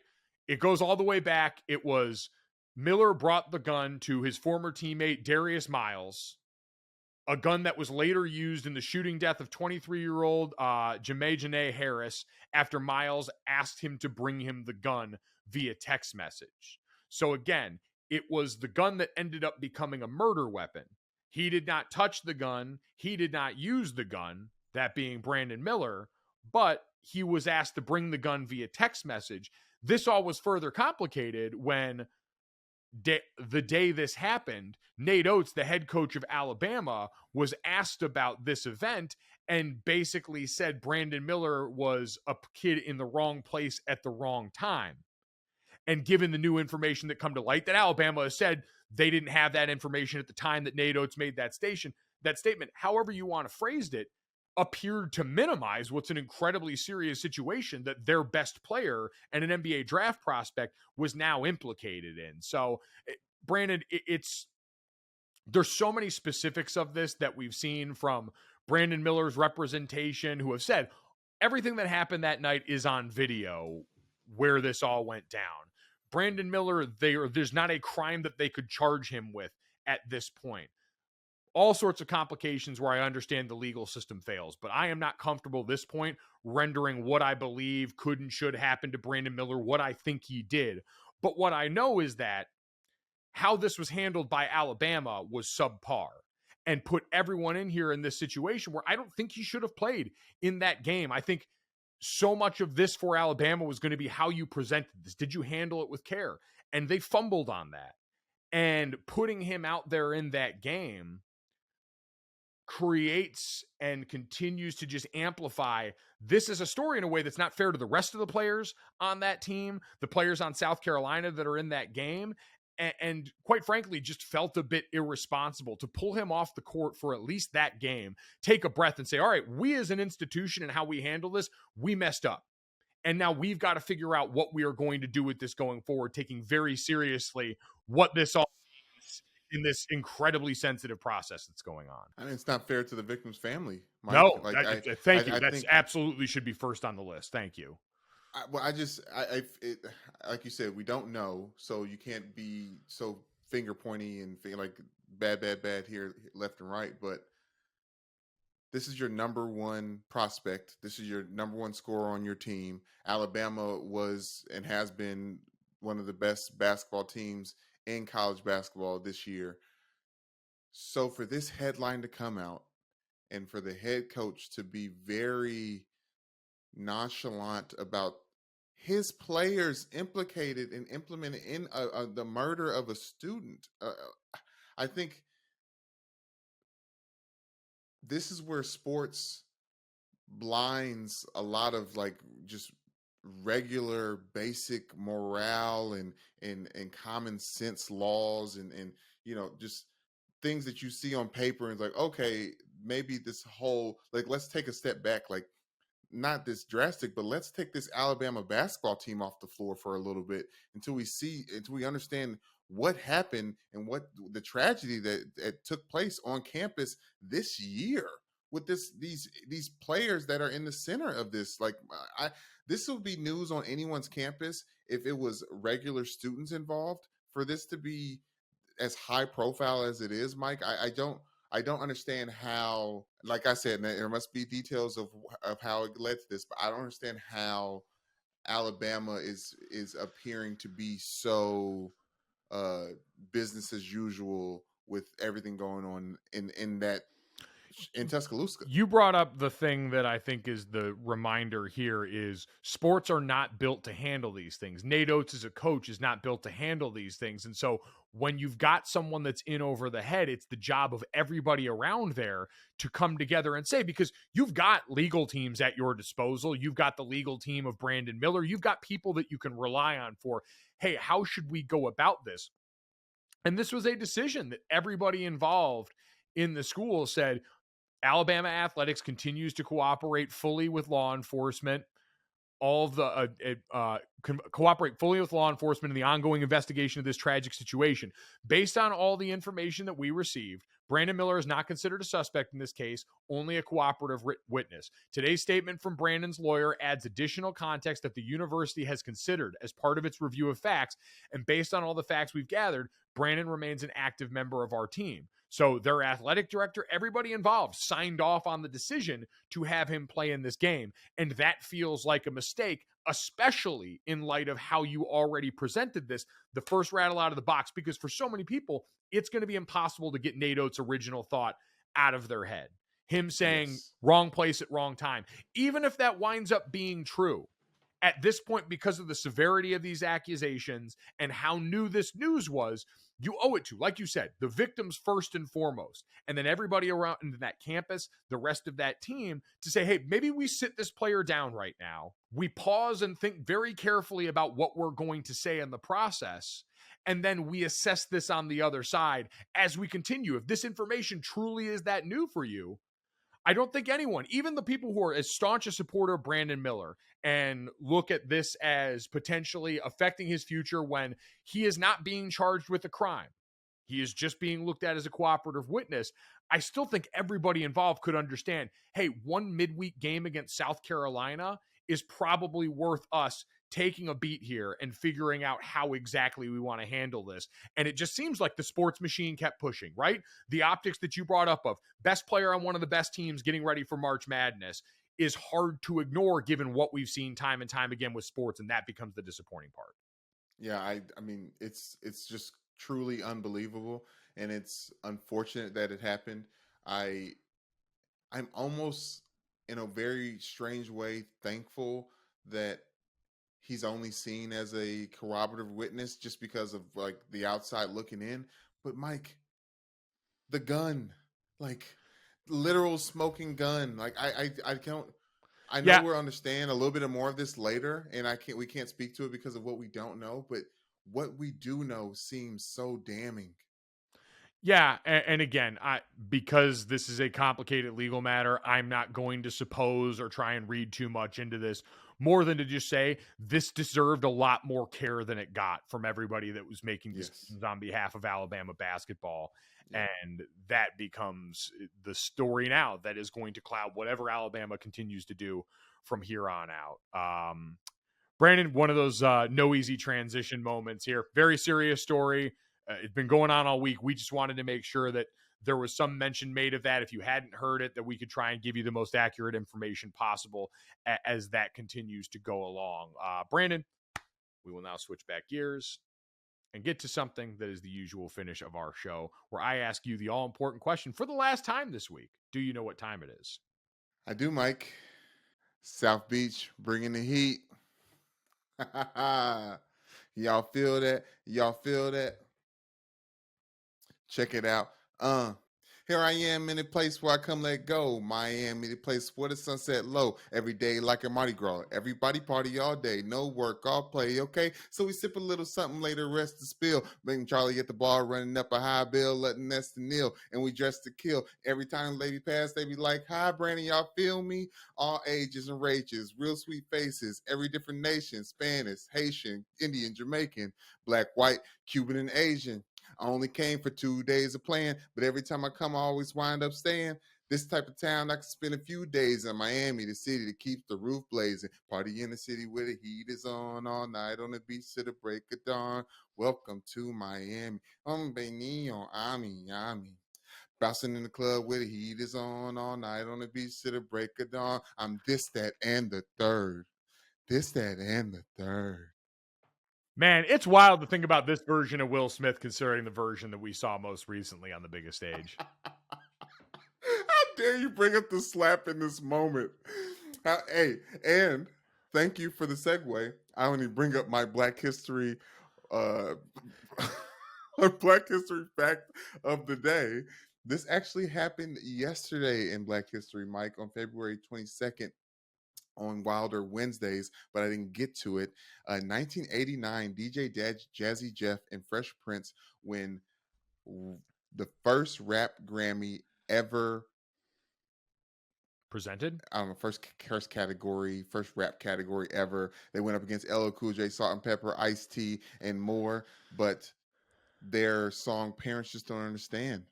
It goes all the way back. It was Miller brought the gun to his former teammate, Darius Miles, a gun that was later used in the shooting death of 23-year-old Jamie Harris after Miles asked him to bring him the gun via text message. So again, it was the gun that ended up becoming a murder weapon. He did not touch the gun. He did not use the gun, that being Brandon Miller, but he was asked to bring the gun via text message. This all was further complicated when the day this happened, Nate Oats, the head coach of Alabama, was asked about this event and basically said Brandon Miller was a kid in the wrong place at the wrong time. And given the new information that come to light, that Alabama has said they didn't have that information at the time that Nate Oats made that statement, however you want to phrase it, appeared to minimize what's an incredibly serious situation that their best player and an NBA draft prospect was now implicated in. So, Brandon, there's so many specifics of this that we've seen from Brandon Miller's representation, who have said everything that happened that night is on video where this all went down. Brandon Miller, there's not a crime that they could charge him with at this point. All sorts of complications where I understand the legal system fails, but I am not comfortable at this point rendering what I believe could and should happen to Brandon Miller, what I think he did. But what I know is that how this was handled by Alabama was subpar and put everyone in here in this situation where I don't think he should have played in that game. I think so much of this for Alabama was going to be how you presented this. Did you handle it with care? And they fumbled on that. And putting him out there in that game creates and continues to just amplify this is a story in a way that's not fair to the rest of the players on that team, the players on South Carolina that are in that game, and quite frankly, just felt a bit irresponsible to pull him off the court for at least that game, take a breath and say, all right, we as an institution and how we handle this, we messed up. And now we've got to figure out what we are going to do with this going forward, taking very seriously what this all means in this incredibly sensitive process that's going on. I mean, it's not fair to the victim's family, Mike. No, Like thank you. I That's think absolutely should be first on the list. Thank you. Like you said, we don't know, so you can't be so finger pointy and like bad here, left and right. But this is your number one prospect. This is your number one scorer on your team. Alabama was and has been one of the best basketball teams in college basketball this year. So for this headline to come out and for the head coach to be very nonchalant about his players implicated and implemented in the murder of a student, I think this is where sports blinds a lot of like just regular basic morale and common sense laws and just things that you see on paper and it's like, okay, maybe this whole, like, let's take a step back, like not this drastic, but let's take this Alabama basketball team off the floor for a little bit until we understand what happened and what the tragedy that took place on campus this year with these players that are in the center of this. Like, this would be news on anyone's campus if it was regular students involved. For this to be as high profile as it is, Mike, I don't understand how. Like I said, there must be details of how it led to this, but I don't understand how Alabama is appearing to be so uh business as usual with everything going on in Tuscaloosa. You brought up the thing that I think is the reminder here is sports are not built to handle these things. Nate Oats as a coach is not built to handle these things. And so when you've got someone that's in over the head, it's the job of everybody around there to come together and say, because you've got legal teams at your disposal. You've got the legal team of Brandon Miller. You've got people that you can rely on for, hey, how should we go about this? And this was a decision that everybody involved in the school said, Alabama athletics continues to cooperate fully with law enforcement. All of the cooperate fully with law enforcement in the ongoing investigation of this tragic situation. Based on all the information that we received, Brandon Miller is not considered a suspect in this case, only a cooperative witness. Today's statement from Brandon's lawyer adds additional context that the university has considered as part of its review of facts, and based on all the facts we've gathered, Brandon remains an active member of our team. So their athletic director, everybody involved, signed off on the decision to have him play in this game. And that feels like a mistake, especially in light of how you already presented this, the first rattle out of the box, because for so many people, it's going to be impossible to get Nate Oats' original thought out of their head. Him saying Yes. wrong place at wrong time. Even if that winds up being true, at this point, because of the severity of these accusations and how new this news was, you owe it to, like you said, the victims first and foremost, and then everybody around that campus, the rest of that team, to say, hey, maybe we sit this player down right now. We pause and think very carefully about what we're going to say in the process, and then we assess this on the other side as we continue. If this information truly is that new for you, I don't think anyone, even the people who are as staunch a supporter of Brandon Miller and look at this as potentially affecting his future when he is not being charged with a crime, he is just being looked at as a cooperative witness. I still think everybody involved could understand, hey, one midweek game against South Carolina is probably worth us taking a beat here and figuring out how exactly we want to handle this. And it just seems like the sports machine kept pushing, right? The optics that you brought up of best player on one of the best teams getting ready for March Madness is hard to ignore given what we've seen time and time again with sports, and that becomes the disappointing part. Yeah, I mean, it's just truly unbelievable, and it's unfortunate that it happened. I I'm almost in a very strange way thankful that he's only seen as a corroborative witness just because of like the outside looking in. But Mike, the gun, like literal smoking gun, like I can't. I know Yeah, we'll understand a little bit more of this later, and we can't speak to it because of what we don't know. But what we do know seems so damning. Yeah, and again, because this is a complicated legal matter, I'm not going to suppose or try and read too much into this more than to just say this deserved a lot more care than it got from everybody that was making Yes. decisions on behalf of Alabama basketball. Yeah. And that becomes the story now that is going to cloud whatever Alabama continues to do from here on out. Brandon, one of those no easy transition moments here. Very serious story. It's been going on all week. We just wanted to make sure that there was some mention made of that. If you hadn't heard it, that we could try and give you the most accurate information possible as that continues to go along. Brandon, we will now switch back gears and get to something that is the usual finish of our show, where I ask you the all-important question for the last time this week. Do you know what time it is? I do, Mike. South Beach bringing the heat. Y'all feel that? Y'all feel that? Check it out. Here I am in a place where I come let go. Miami, the place where the sunset low. Every day like a Mardi Gras. Everybody party all day. No work, all play, okay? So we sip a little something later, rest to spill. Making Charlie at the bar, running up a high bill, letting Nesta kneel. And we dress to kill. Every time lady pass, they be like, hi, Brandon, y'all feel me? All ages and rages, real sweet faces. Every different nation, Spanish, Haitian, Indian, Jamaican, black, white, Cuban, and Asian. I only came for 2 days of playing, but every time I come, I always wind up staying. This type of town, I can spend a few days in Miami, the city that keeps the roof blazing. Party in the city where the heat is on all night on the beach to the break of dawn. Welcome to Miami. Bienvenido a Miami. Bouncing in the club where the heat is on all night on the beach to the break of dawn. I'm this, that, and the third. This, that, and the third. Man, it's wild to think about this version of Will Smith considering the version that we saw most recently on the biggest stage. How dare you bring up the slap in this moment? Hey, and thank you for the segue. I only bring up my Black History Black History fact of the day. This actually happened yesterday in Black History, Mike, on February 22nd. On Wilder Wednesdays, but I didn't get to it. 1989, DJ Jazzy Jeff and Fresh Prince win the first rap Grammy ever presented. I don't know, first category, first rap category ever. They went up against LL Cool J, Salt and Pepper, Ice-T, and more. But their song "Parents Just Don't Understand"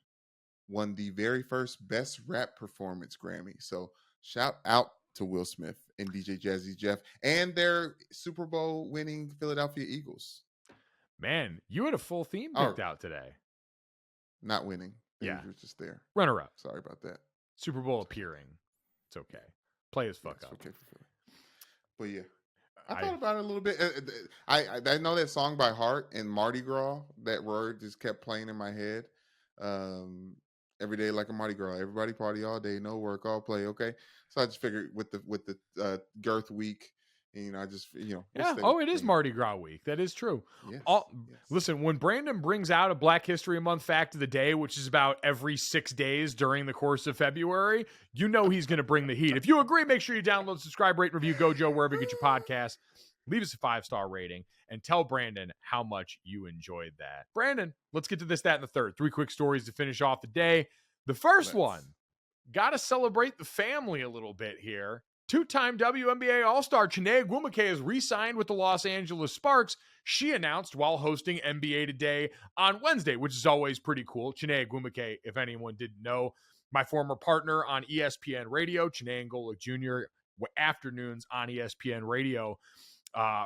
won the very first Best Rap Performance Grammy. So shout out to Will Smith and DJ Jazzy Jeff and their Super Bowl winning Philadelphia Eagles. Man, you had a full theme picked out today. Not winning. Yeah. You're just there. Runner up. Sorry about that. Super Bowl appearing. It's okay. Play his fuck up. Okay for Philly. But yeah. I thought about it a little bit. I know that song by heart, and Mardi Gras, that word just kept playing in my head. Every day like a Mardi Gras. Everybody party all day, no work, all play. Okay, so I just figured with the Girth Week, and I just yeah. Oh, it is Mardi Gras week. That is true. Yes, Listen, when Brandon brings out a Black History Month fact of the day, which is about every 6 days during the course of February, you know he's going to bring the heat. If you agree, make sure you download, subscribe, rate, review Gojo wherever you get your podcast. Leave us a 5-star rating and tell Brandon how much you enjoyed that. Brandon, let's get to this, that, and the third. 3 quick stories to finish off the day. The first one, got to celebrate the family a little bit here. 2-time WNBA All-Star Chiney has re-signed with the Los Angeles Sparks. She announced while hosting NBA Today on Wednesday, which is always pretty cool. Chiney, if anyone didn't know, my former partner on ESPN Radio, Chiney Jr., afternoons on ESPN Radio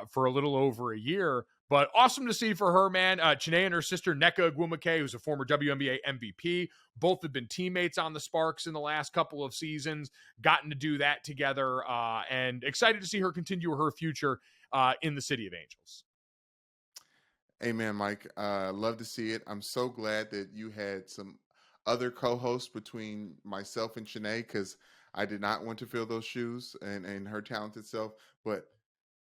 for a little over a year. But awesome to see for her, man. Chiney and her sister, Nneka Ogwumike, who's a former WNBA MVP. Both have been teammates on the Sparks in the last couple of seasons. Gotten to do that together. And excited to see her continue her future in the City of Angels. Amen, Mike. Love to see it. I'm so glad that you had some other co-hosts between myself and Chiney, because I did not want to fill those shoes and her talented self. But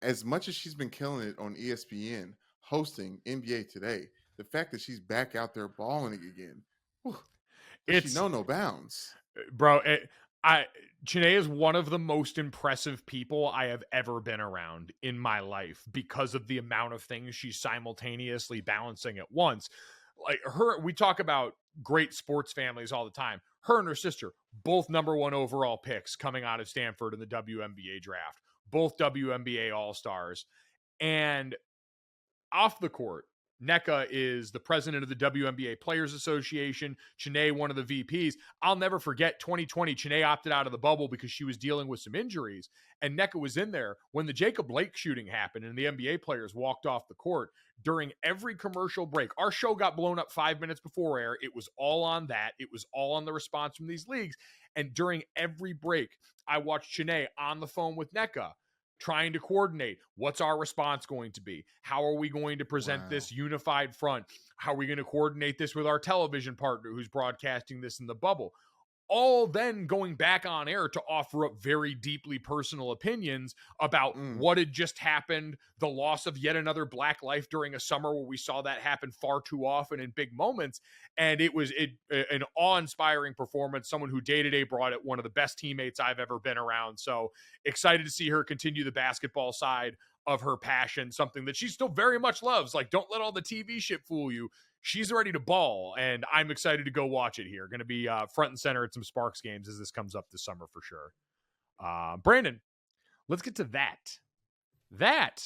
as much as she's been killing it on ESPN, hosting NBA Today, the fact that she's back out there balling again, it's no bounds. Bro, Chiney is one of the most impressive people I have ever been around in my life because of the amount of things she's simultaneously balancing at once. Like her, we talk about great sports families all the time. Her and her sister, both #1 overall picks coming out of Stanford in the WNBA draft. Both WNBA All-Stars. And off the court, NECA is the president of the WNBA Players Association. Chiney, one of the VPs. I'll never forget 2020. Chiney opted out of the bubble because she was dealing with some injuries. And NECA was in there when the Jacob Blake shooting happened and the NBA players walked off the court. During every commercial break, our show got blown up 5 minutes before air. It was all on that. It was all on the response from these leagues. And during every break, I watched Chiney on the phone with NECA, trying to coordinate what's our response going to be? How are we going to present this unified front? How are we going to coordinate this with our television partner who's broadcasting this in the bubble? All then going back on air to offer up very deeply personal opinions about what had just happened, the loss of yet another Black life during a summer where we saw that happen far too often in big moments. And it was an awe-inspiring performance, someone who day-to-day brought it, one of the best teammates I've ever been around. So excited to see her continue the basketball side of her passion, something that she still very much loves. Like, don't let all the TV shit fool you. She's ready to ball, and I'm excited to go watch it here. Going to be front and center at some Sparks games as this comes up this summer for sure. Brandon, let's get to that. That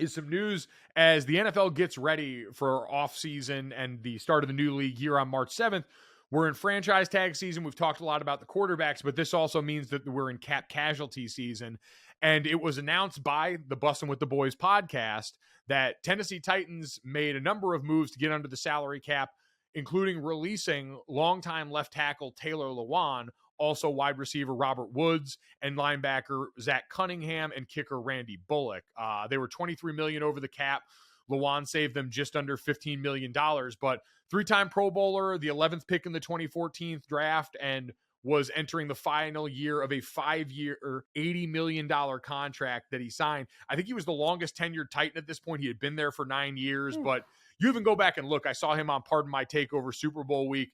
is some news as the NFL gets ready for offseason and the start of the new league here on March 7th. We're in franchise tag season. We've talked a lot about the quarterbacks, but this also means that we're in cap casualty season. And it was announced by the Bussin' with the Boys podcast that Tennessee Titans made a number of moves to get under the salary cap, including releasing longtime left tackle Taylor Lewan, also wide receiver Robert Woods, and linebacker Zach Cunningham, and kicker Randy Bullock. They were $23 million over the cap. Lewan saved them just under $15 million, but three-time Pro Bowler, the 11th pick in the 2014 draft, and was entering the final year of a 5-year, $80 million contract that he signed. I think he was the longest tenured Titan at this point. He had been there for 9 years, but you even go back and look. I saw him on Pardon My Takeover Super Bowl week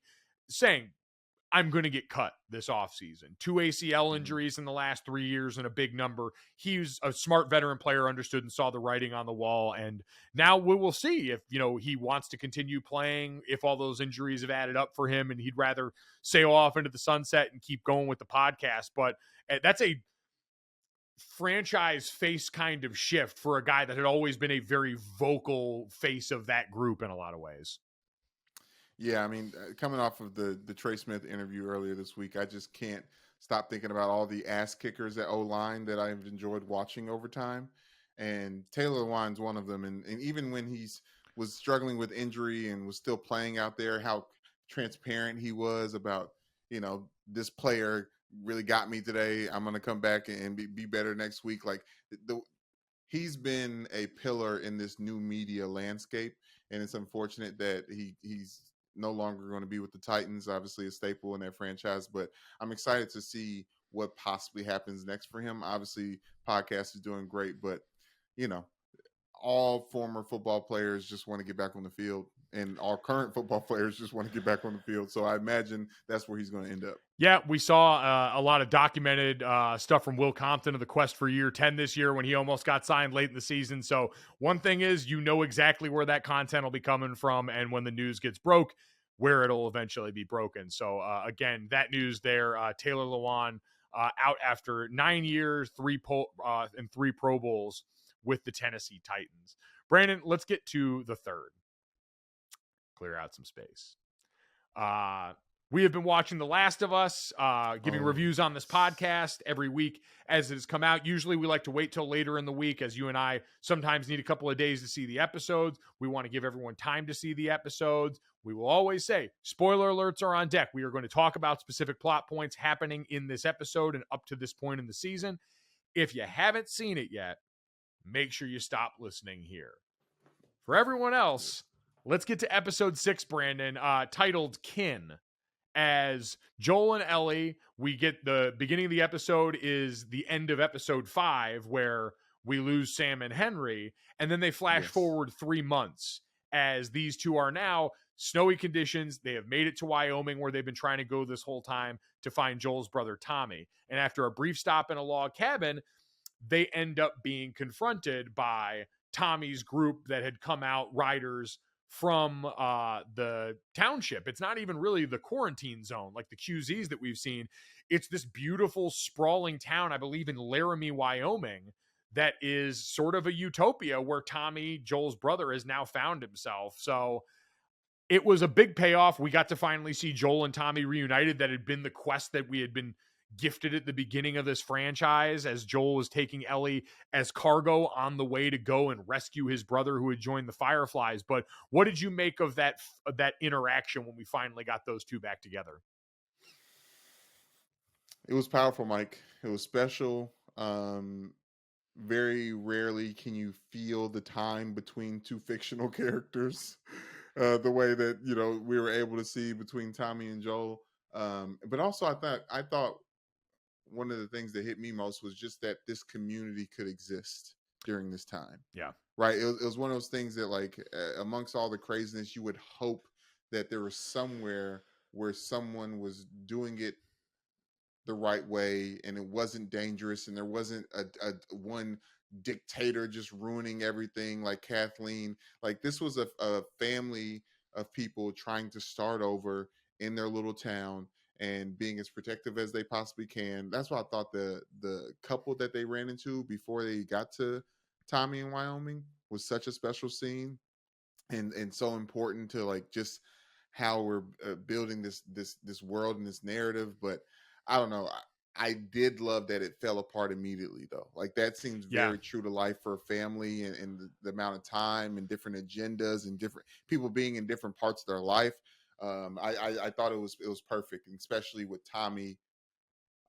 saying, I'm going to get cut this offseason. 2 ACL injuries in the last 3 years and a big number. He's a smart veteran player, understood and saw the writing on the wall. And now we will see if, he wants to continue playing, if all those injuries have added up for him and he'd rather sail off into the sunset and keep going with the podcast. But that's a franchise face kind of shift for a guy that had always been a very vocal face of that group in a lot of ways. Yeah, I mean, coming off of the Trey Smith interview earlier this week, I just can't stop thinking about all the ass kickers at O-line that I've enjoyed watching over time. And Taylor Lewan's one of them. And even when was struggling with injury and was still playing out there, how transparent he was about, this player really got me today. I'm going to come back and be better next week. Like, he's been a pillar in this new media landscape. And it's unfortunate that he's no longer going to be with the Titans, obviously a staple in that franchise, but I'm excited to see what possibly happens next for him. Obviously, podcast is doing great, but all former football players just want to get back on the field, and all current football players just want to get back on the field. So I imagine that's where he's going to end up. Yeah, we saw a lot of documented stuff from Will Compton of the quest for year 10 this year when he almost got signed late in the season. So one thing is, exactly where that content will be coming from, and when the news gets broke, where it'll eventually be broken. So again, that news there, Taylor Lewan out after 9 years, 3 Pro Bowls with the Tennessee Titans. Brandon, let's get to the third. Clear out some space. We have been watching The Last of Us, giving reviews on this podcast every week as it has come out. Usually we like to wait till later in the week, as you and I sometimes need a couple of days to see the episodes. We want to give everyone time to see the episodes. We will always say, spoiler alerts are on deck. We are going to talk about specific plot points happening in this episode and up to this point in the season. If you haven't seen it yet, make sure you stop listening here. For everyone else, let's get to episode 6, Brandon, titled Kin. As Joel and Ellie, we get the beginning of the episode is the end of episode 5, where we lose Sam and Henry, and then they flash forward 3 months as these two are now snowy conditions. They have made it to Wyoming, where they've been trying to go this whole time to find Joel's brother Tommy. And after a brief stop in a log cabin, they end up being confronted by Tommy's group that had come out, riders from the township. It's not even really the quarantine zone like the QZs that we've seen. It's this beautiful sprawling town, I believe in Laramie, Wyoming, that is sort of a utopia where Tommy, Joel's brother, has now found himself. So it was a big payoff. We got to finally see Joel and Tommy reunited. That had been the quest that we had been gifted at the beginning of this franchise, as Joel was taking Ellie as cargo on the way to go and rescue his brother who had joined the Fireflies. But what did you make of that interaction when we finally got those two back together? It was powerful, Mike. It was special. Very rarely can you feel the time between two fictional characters, the way that we were able to see between Tommy and Joel. But also, I thought one of the things that hit me most was just that this community could exist during this time. Yeah. Right. It was one of those things that, like, amongst all the craziness, you would hope that there was somewhere where someone was doing it the right way and it wasn't dangerous and there wasn't a one dictator just ruining everything like Kathleen. Like, this was a family of people trying to start over in their little town and being as protective as they possibly can. That's why I thought the couple that they ran into before they got to Tommy in Wyoming was such a special scene, and so important to, like, just how we're building this world and this narrative. But I don't know. I did love that it fell apart immediately, though. Like, that seems Yeah. very true to life for a family, and the amount of time and different agendas and different people being in different parts of their life. I thought it was perfect, and especially with Tommy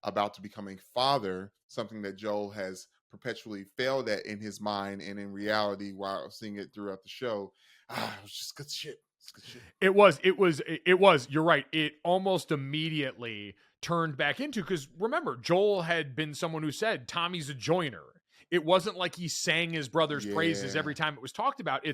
about to become a father, something that Joel has perpetually failed at in his mind and in reality while seeing it throughout the show. It was just good shit. It's good shit. It was, you're right. It almost immediately turned back into, because remember, Joel had been someone who said Tommy's a joiner. It wasn't like he sang his brother's praises every time it was talked about.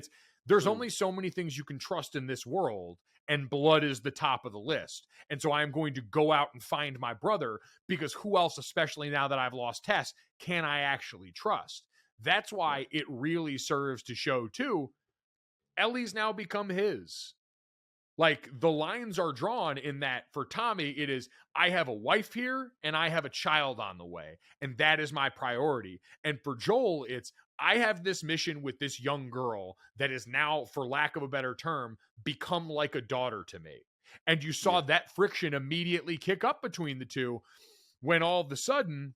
There's only so many things you can trust in this world, and blood is the top of the list. And so I am going to go out and find my brother, because who else, especially now that I've lost Tess, can I actually trust? That's why it really serves to show too, Ellie's now become his. Like, the lines are drawn in that for Tommy, it is, I have a wife here and I have a child on the way, and that is my priority. And for Joel, it's, I have this mission with this young girl that is now, for lack of a better term, become like a daughter to me. And you saw that friction immediately kick up between the two, when all of a sudden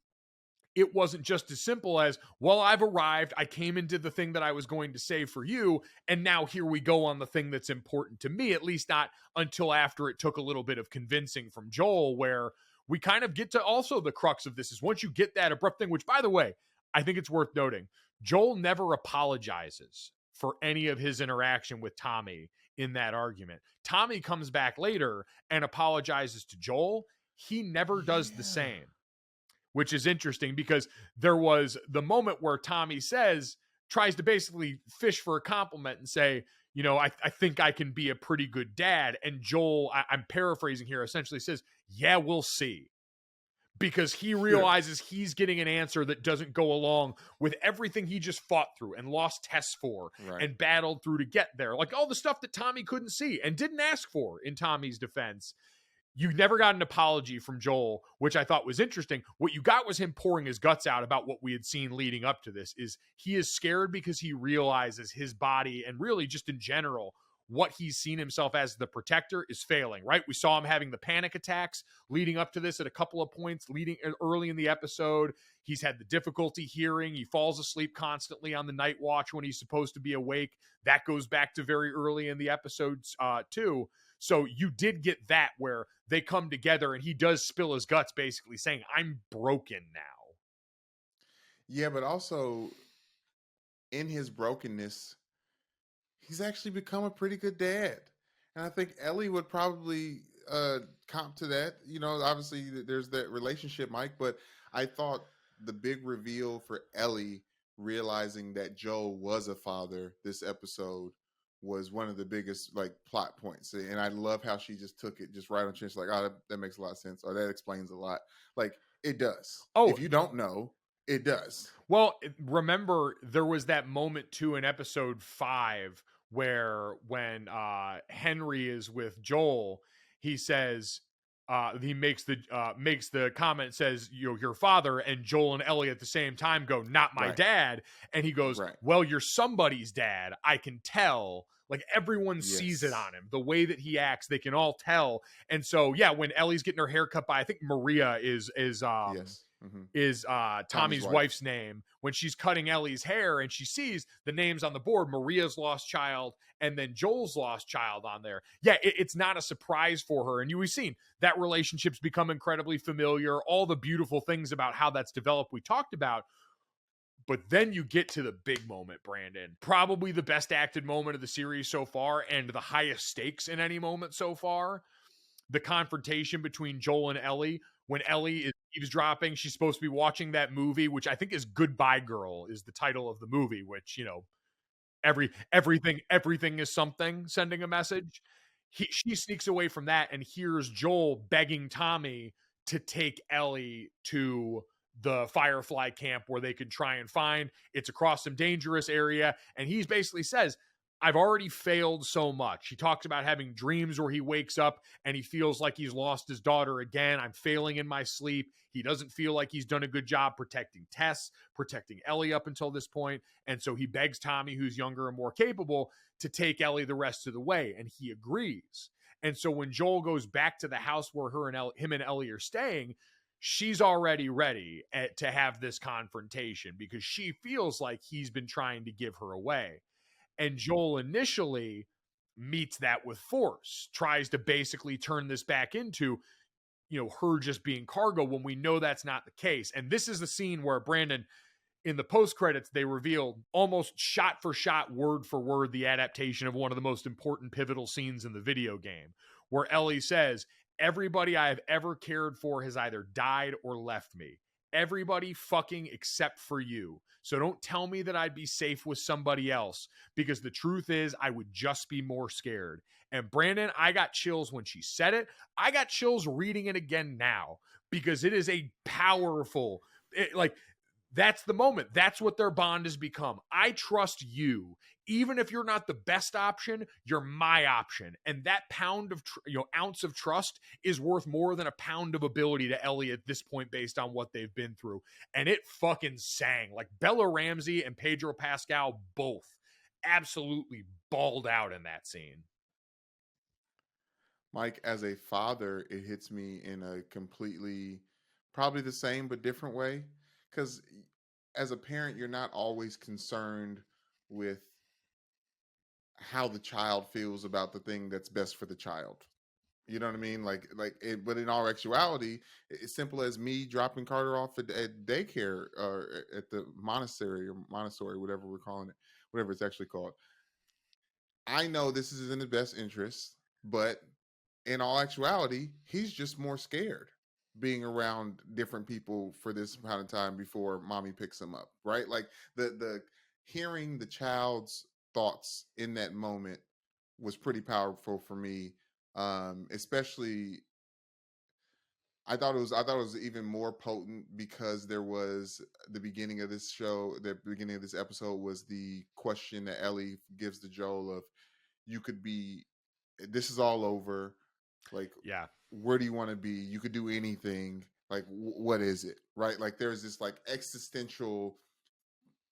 it wasn't just as simple as, well, I've arrived, I came into the thing that I was going to save for you, and now here we go on the thing that's important to me, at least not until after it took a little bit of convincing from Joel, where we kind of get to also the crux of this is, once you get that abrupt thing, which, by the way, I think it's worth noting, Joel never apologizes for any of his interaction with Tommy in that argument. Tommy comes back later and apologizes to Joel. He never does the same, which is interesting, because there was the moment where Tommy tries to basically fish for a compliment and say, I think I can be a pretty good dad. And Joel, I'm paraphrasing here, essentially says, yeah, we'll see. Because he realizes he's getting an answer that doesn't go along with everything he just fought through and lost tests for and battled through to get there. Like, all the stuff that Tommy couldn't see and didn't ask for in Tommy's defense. You never got an apology from Joel, which I thought was interesting. What you got was him pouring his guts out about what we had seen leading up to this. Is he is scared because he realizes his body, and really just in general, what he's seen himself as the protector, is failing, right? We saw him having the panic attacks leading up to this at a couple of points leading early in the episode. He's had the difficulty hearing. He falls asleep constantly on the night watch when he's supposed to be awake. That goes back to very early in the episodes too. So you did get that, where they come together and he does spill his guts, basically saying, I'm broken now. Yeah, but also in his brokenness, he's actually become a pretty good dad. And I think Ellie would probably comp to that. Obviously there's that relationship, Mike, but I thought the big reveal for Ellie realizing that Joel was a father this episode was one of the biggest, like, plot points. And I love how she just took it just right on chin. She's like, oh, that makes a lot of sense, or that explains a lot. Like, it does. If you don't know, it does. Well, remember, there was that moment too in episode 5 where when Henry is with Joel, he says, he makes the comment, says, your father, and Joel and Ellie at the same time go, not my Right. dad. And he goes, Right. well, you're somebody's dad. I can tell. Like, everyone sees it Yes. on him. The way that he acts, they can all tell. And so, yeah, when Ellie's getting her hair cut by, I think Maria is Yes. Tommy's wife's name, when she's cutting Ellie's hair and she sees the names on the board, Maria's lost child and then Joel's lost child on there. Yeah, it's not a surprise for her. And we've seen that relationship's become incredibly familiar, all the beautiful things about how that's developed we talked about. But then you get to the big moment, Brandon. Probably the best acted moment of the series so far, and the highest stakes in any moment so far. The confrontation between Joel and Ellie, when Ellie is eavesdropping. She's supposed to be watching that movie, which I think is Goodbye Girl, is the title of the movie, which, everything is something, sending a message. She sneaks away from that and hears Joel begging Tommy to take Ellie to the Firefly camp where they could try and find. It's across some dangerous area, and he basically says, I've already failed so much. He talks about having dreams where he wakes up and he feels like he's lost his daughter again. I'm failing in my sleep. He doesn't feel like he's done a good job protecting Tess, protecting Ellie up until this point. And so he begs Tommy, who's younger and more capable, to take Ellie the rest of the way. And he agrees. And so when Joel goes back to the house where him and Ellie are staying, she's already ready to have this confrontation because she feels like he's been trying to give her away. And Joel initially meets that with force, tries to basically turn this back into, her just being cargo, when we know that's not the case. And this is the scene where, Brandon, in the post credits, they revealed almost shot for shot, word for word, the adaptation of one of the most important pivotal scenes in the video game, where Ellie says, everybody I have ever cared for has either died or left me. Everybody fucking except for you. So don't tell me that I'd be safe with somebody else, because the truth is I would just be more scared. And Brandon, I got chills when she said it. I got chills reading it again now, because it is a powerful, that's the moment. That's what their bond has become. I trust you. Even if you're not the best option, you're my option. And that ounce of trust is worth more than a pound of ability to Ellie at this point, based on what they've been through. And it fucking sang. Like, Bella Ramsey and Pedro Pascal both absolutely balled out in that scene. Mike, as a father, it hits me in a completely, probably the same but different way. Because as a parent, you're not always concerned with how the child feels about the thing that's best for the child. You know what I mean? But in all actuality, it's simple as me dropping Carter off at daycare or at the monastery or Montessori, whatever we're calling it, whatever it's actually called. I know this is in the best interest, but in all actuality, he's just more scared being around different people for this amount of time before mommy picks him up, right? Like the hearing the child's thoughts in that moment was pretty powerful for me. Especially, I thought it was even more potent because there was the beginning of this show, the beginning of this episode was the question that Ellie gives to Joel of, you could be, this is all over, like, Yeah. where do you want to be? You could do anything. Like, what is it? Right? Like, there's this like existential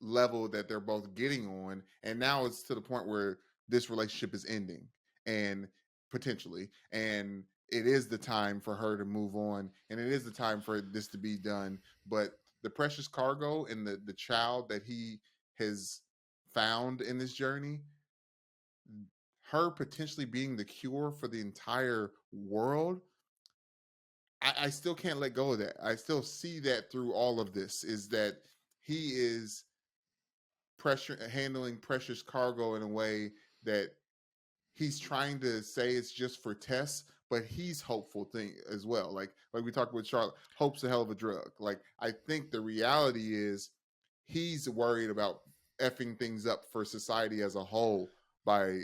level that they're both getting on, and now it's to the point where this relationship is ending, and potentially, and it is the time for her to move on, and it is the time for this to be done. But the precious cargo and the child that he has found in this journey, her potentially being the cure for the entire world, I still can't let go of that. I still see that through all of this, is that he is handling precious cargo in a way that he's trying to say it's just for Tess, but he's hopeful thing as well. Like we talked with Charlotte, hope's a hell of a drug. Like, I think the reality is he's worried about effing things up for society as a whole by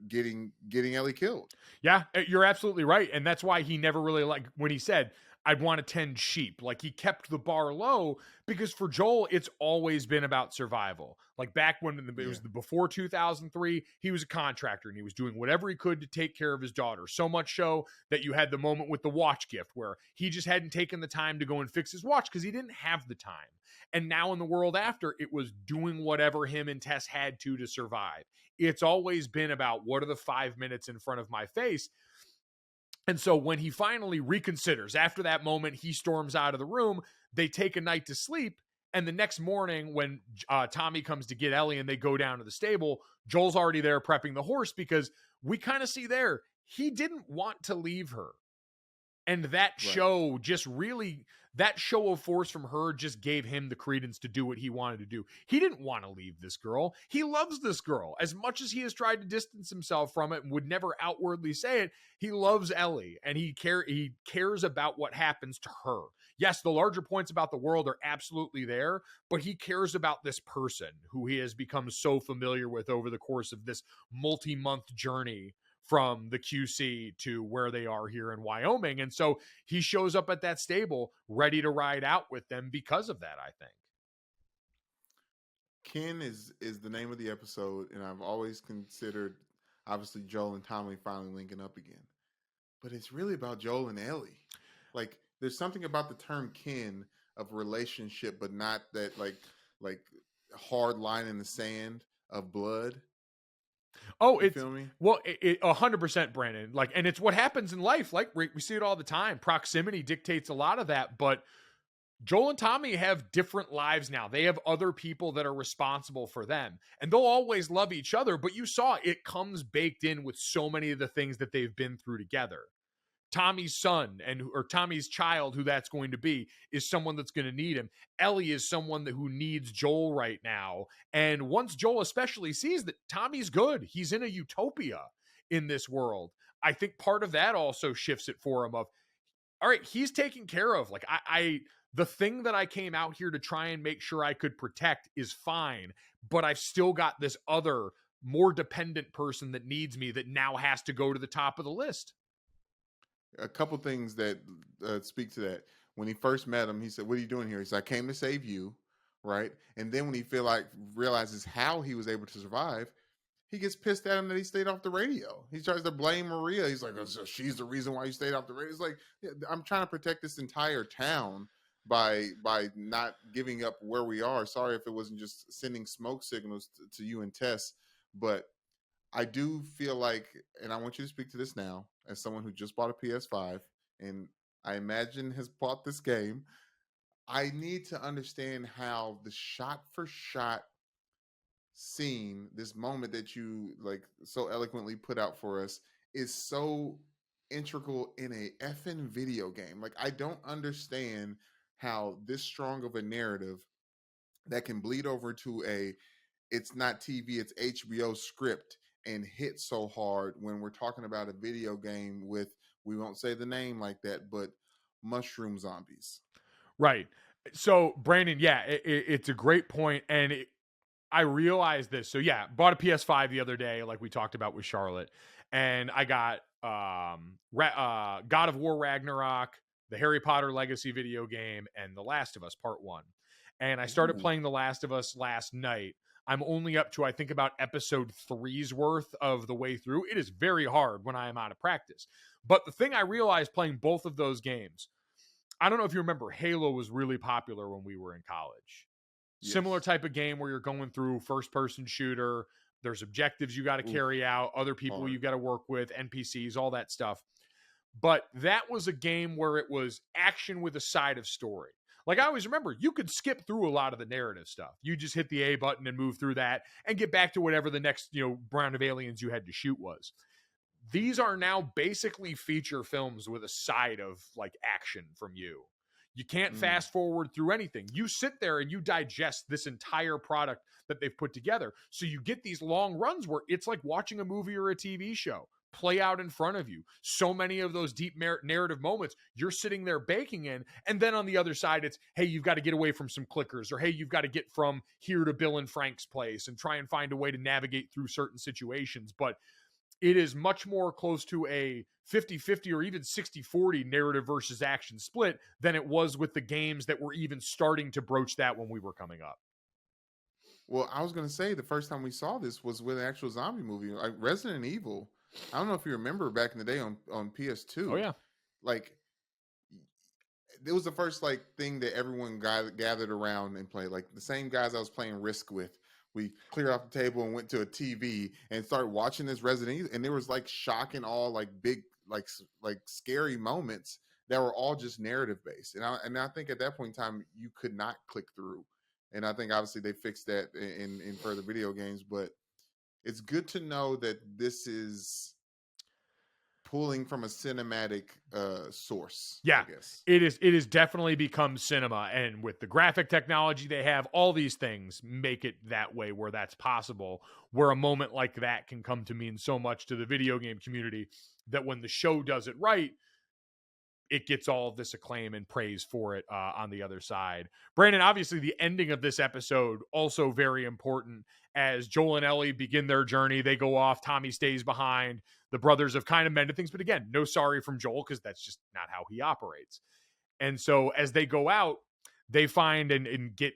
getting Ellie killed. Yeah, you're absolutely right. And that's why he never really, like, when he said, I'd want to tend sheep. Like he kept the bar low because for Joel, it's always been about survival. Like back when it was before 2003, he was a contractor and he was doing whatever he could to take care of his daughter. So much so that you had the moment with the watch gift where he just hadn't taken the time to go and fix his watch because he didn't have the time. And now in the world after, it was doing whatever him and Tess had to survive. It's always been about what are the 5 minutes in front of my face. And so when he finally reconsiders, after that moment, he storms out of the room. They take a night to sleep. And the next morning, when Tommy comes to get Ellie and they go down to the stable, Joel's already there prepping the horse because we kind of see there, he didn't want to leave her. And that show just really, that show of force from her just gave him the credence to do what he wanted to do. He didn't want to leave this girl. He loves this girl. As much as he has tried to distance himself from it and would never outwardly say it, he loves Ellie and he cares about what happens to her. Yes, the larger points about the world are absolutely there, but he cares about this person who he has become so familiar with over the course of this multi-month journey from the QC to where they are here in Wyoming. And so he shows up at that stable ready to ride out with them because of that, I think. Ken is the name of the episode, and I've always considered, obviously, Joel and Tommy finally linking up again. But it's really about Joel and Ellie. Like, there's something about the term kin of relationship, but not that like hard line in the sand of blood. Oh, you feel me? Well, 100%, Brandon. Like, and it's what happens in life. Like we see it all the time. Proximity dictates a lot of that, but Joel and Tommy have different lives now. They have other people that are responsible for them, and they'll always love each other. But you saw it comes baked in with so many of the things that they've been through together. Tommy's son or Tommy's child, who that's going to be, is someone that's going to need him. Ellie is someone who needs Joel right now. And once Joel especially sees that Tommy's good, he's in a utopia in this world, I think part of that also shifts it for him of, all right, he's taken care of. Like the thing that I came out here to try and make sure I could protect is fine, but I've still got this other more dependent person that needs me that now has to go to the top of the list. A couple things that speak to that. When he first met him, he said, "What are you doing here?" He said, "I came to save you," right? And then when he realizes how he was able to survive, he gets pissed at him that he stayed off the radio. He tries to blame Maria. He's like, "Oh, so she's the reason why you stayed off the radio." It's like, I'm trying to protect this entire town by not giving up where we are. Sorry if it wasn't just sending smoke signals to you and Tess, but I do feel like, and I want you to speak to this now, as someone who just bought a PS5 and I imagine has bought this game, I need to understand how the shot for shot scene, this moment that you like so eloquently put out for us, is so integral in a effing video game. Like, I don't understand how this strong of a narrative that can bleed over to it's not TV, it's HBO script and hit so hard when we're talking about a video game with, we won't say the name like that, but mushroom zombies. Right. So, Brandon, yeah, it's a great point, and I realized this. So, yeah, bought a PS5 the other day, like we talked about with Charlotte, and I got God of War Ragnarok, the Harry Potter Legacy video game, and The Last of Us Part 1. And I started playing The Last of Us last night. I'm only up to, I think, about episode 3's worth of the way through. It is very hard when I am out of practice. But the thing I realized playing both of those games, I don't know if you remember, Halo was really popular when we were in college. Yes. Similar type of game where you're going through first-person shooter. There's objectives you got to carry out, other people you got to work with, NPCs, all that stuff. But that was a game where it was action with a side of story. Like, I always remember, you could skip through a lot of the narrative stuff. You just hit the A button and move through that and get back to whatever the next, round of aliens you had to shoot was. These are now basically feature films with a side of, like, action from you. You can't fast forward through anything. You sit there and you digest this entire product that they've put together. So you get these long runs where it's like watching a movie or a TV show play out in front of you. So many of those deep narrative moments, you're sitting there baking in. And then on the other side, it's, hey, you've got to get away from some clickers, or hey, you've got to get from here to Bill and Frank's place and try and find a way to navigate through certain situations. But it is much more close to a 50-50 or even 60-40 narrative versus action split than it was with the games that were even starting to broach that when we were coming up. Well, I was going to say the first time we saw this was with an actual zombie movie, like Resident Evil. I don't know if you remember back in the day on PS2. Oh, yeah. Like, it was the first like thing that everyone gathered around and played. Like the same guys I was playing Risk with. We cleared off the table and went to a TV and started watching this Resident Evil, and there was like shock and all, like big, like scary moments that were all just narrative based. And I think at that point in time you could not click through. And I think obviously they fixed that in further video games, but it's good to know that this is pulling from a cinematic source. Yeah, I guess it is definitely become cinema, and with the graphic technology they have, all these things make it that way where that's possible, where a moment like that can come to mean so much to the video game community that when the show does it right, it gets all of this acclaim and praise for it on the other side. Brandon, obviously the ending of this episode also very important as Joel and Ellie begin their journey. They go off, Tommy stays behind. The brothers have kind of mended things, but again, no sorry from Joel because that's just not how he operates. And so as they go out, they find and get,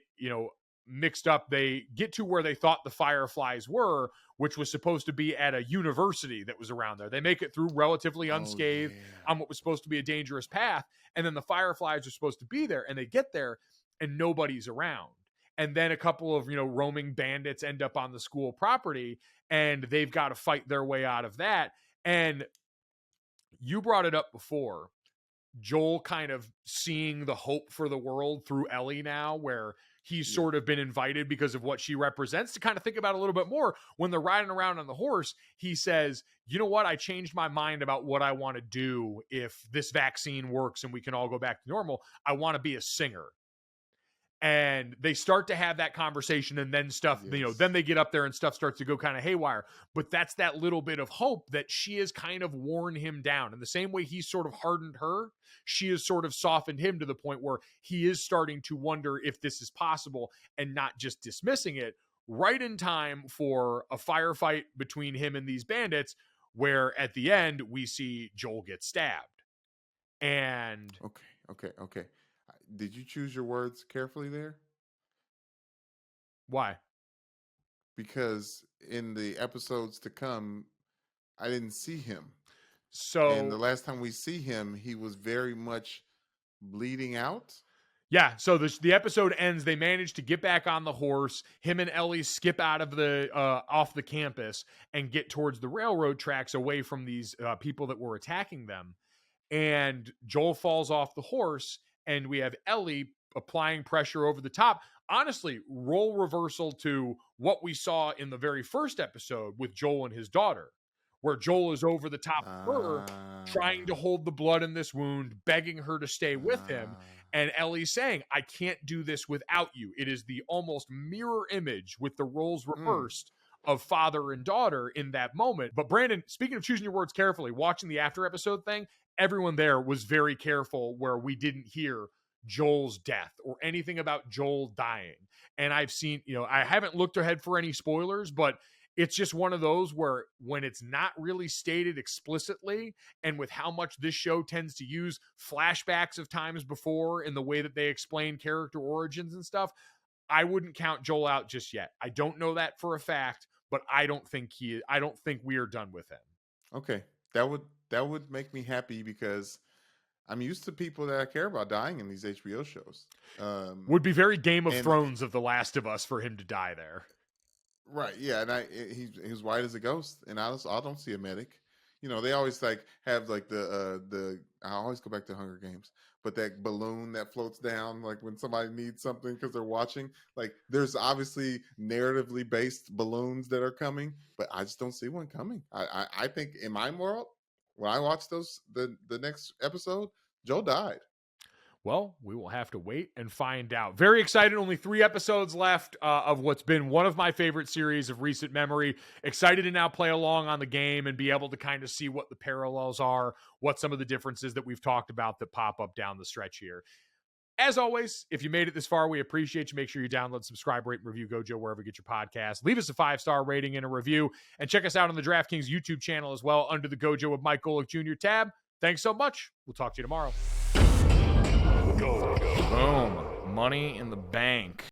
mixed up. They get to where they thought the Fireflies were, which was supposed to be at a university that was around there. They make it through relatively unscathed on what was supposed to be a dangerous path. And then the Fireflies are supposed to be there, and they get there and nobody's around. And then a couple of, roaming bandits end up on the school property, and they've got to fight their way out of that. And you brought it up before, Joel kind of seeing the hope for the world through Ellie now, where he's sort of been invited because of what she represents to kind of think about a little bit more. When they're riding around on the horse, he says, you know what? I changed my mind about what I want to do if this vaccine works and we can all go back to normal. I want to be a singer. And they start to have that conversation, and then stuff, then they get up there and stuff starts to go kind of haywire. But that's that little bit of hope that she has kind of worn him down. In the same way he's sort of hardened her, she has sort of softened him to the point where he is starting to wonder if this is possible and not just dismissing it, right in time for a firefight between him and these bandits, where at the end we see Joel get stabbed. And okay. Did you choose your words carefully there? Why? Because in the episodes to come, I didn't see him. And the last time we see him, he was very much bleeding out. Yeah, so the episode ends. They manage to get back on the horse. Him and Ellie skip out of off the campus and get towards the railroad tracks away from these people that were attacking them. And Joel falls off the horse, and we have Ellie applying pressure over the top. Honestly, role reversal to what we saw in the very first episode with Joel and his daughter, where Joel is over the top of her, trying to hold the blood in this wound, begging her to stay with him. And Ellie's saying, I can't do this without you. It is the almost mirror image with the roles reversed of father and daughter in that moment. But Brandon, speaking of choosing your words carefully, watching the after episode thing, everyone there was very careful where we didn't hear Joel's death or anything about Joel dying. And I've seen, I haven't looked ahead for any spoilers, but it's just one of those where when it's not really stated explicitly, and with how much this show tends to use flashbacks of times before in the way that they explain character origins and stuff, I wouldn't count Joel out just yet. I don't know that for a fact, but I don't think we are done with him. Okay. That would make me happy because I'm used to people that I care about dying in these HBO shows. Would be very Game of Thrones of The Last of Us for him to die there. Right. Yeah. And he's white as a ghost, and I don't see a medic. They always have the I always go back to Hunger Games, but that balloon that floats down, like when somebody needs something because they're watching, like there's obviously narratively based balloons that are coming, but I just don't see one coming. I think in my world, when I watch the next episode, Joe died. Well, we will have to wait and find out. Very excited. Only 3 episodes left of what's been one of my favorite series of recent memory. Excited to now play along on the game and be able to kind of see what the parallels are, what some of the differences that we've talked about that pop up down the stretch here. As always, if you made it this far, we appreciate you. Make sure you download, subscribe, rate, and review Gojo wherever you get your podcast. Leave us a 5-star rating and a review, and check us out on the DraftKings YouTube channel as well under the Gojo with Mike Golick Jr. tab. Thanks so much. We'll talk to you tomorrow. Boom. Money in the bank.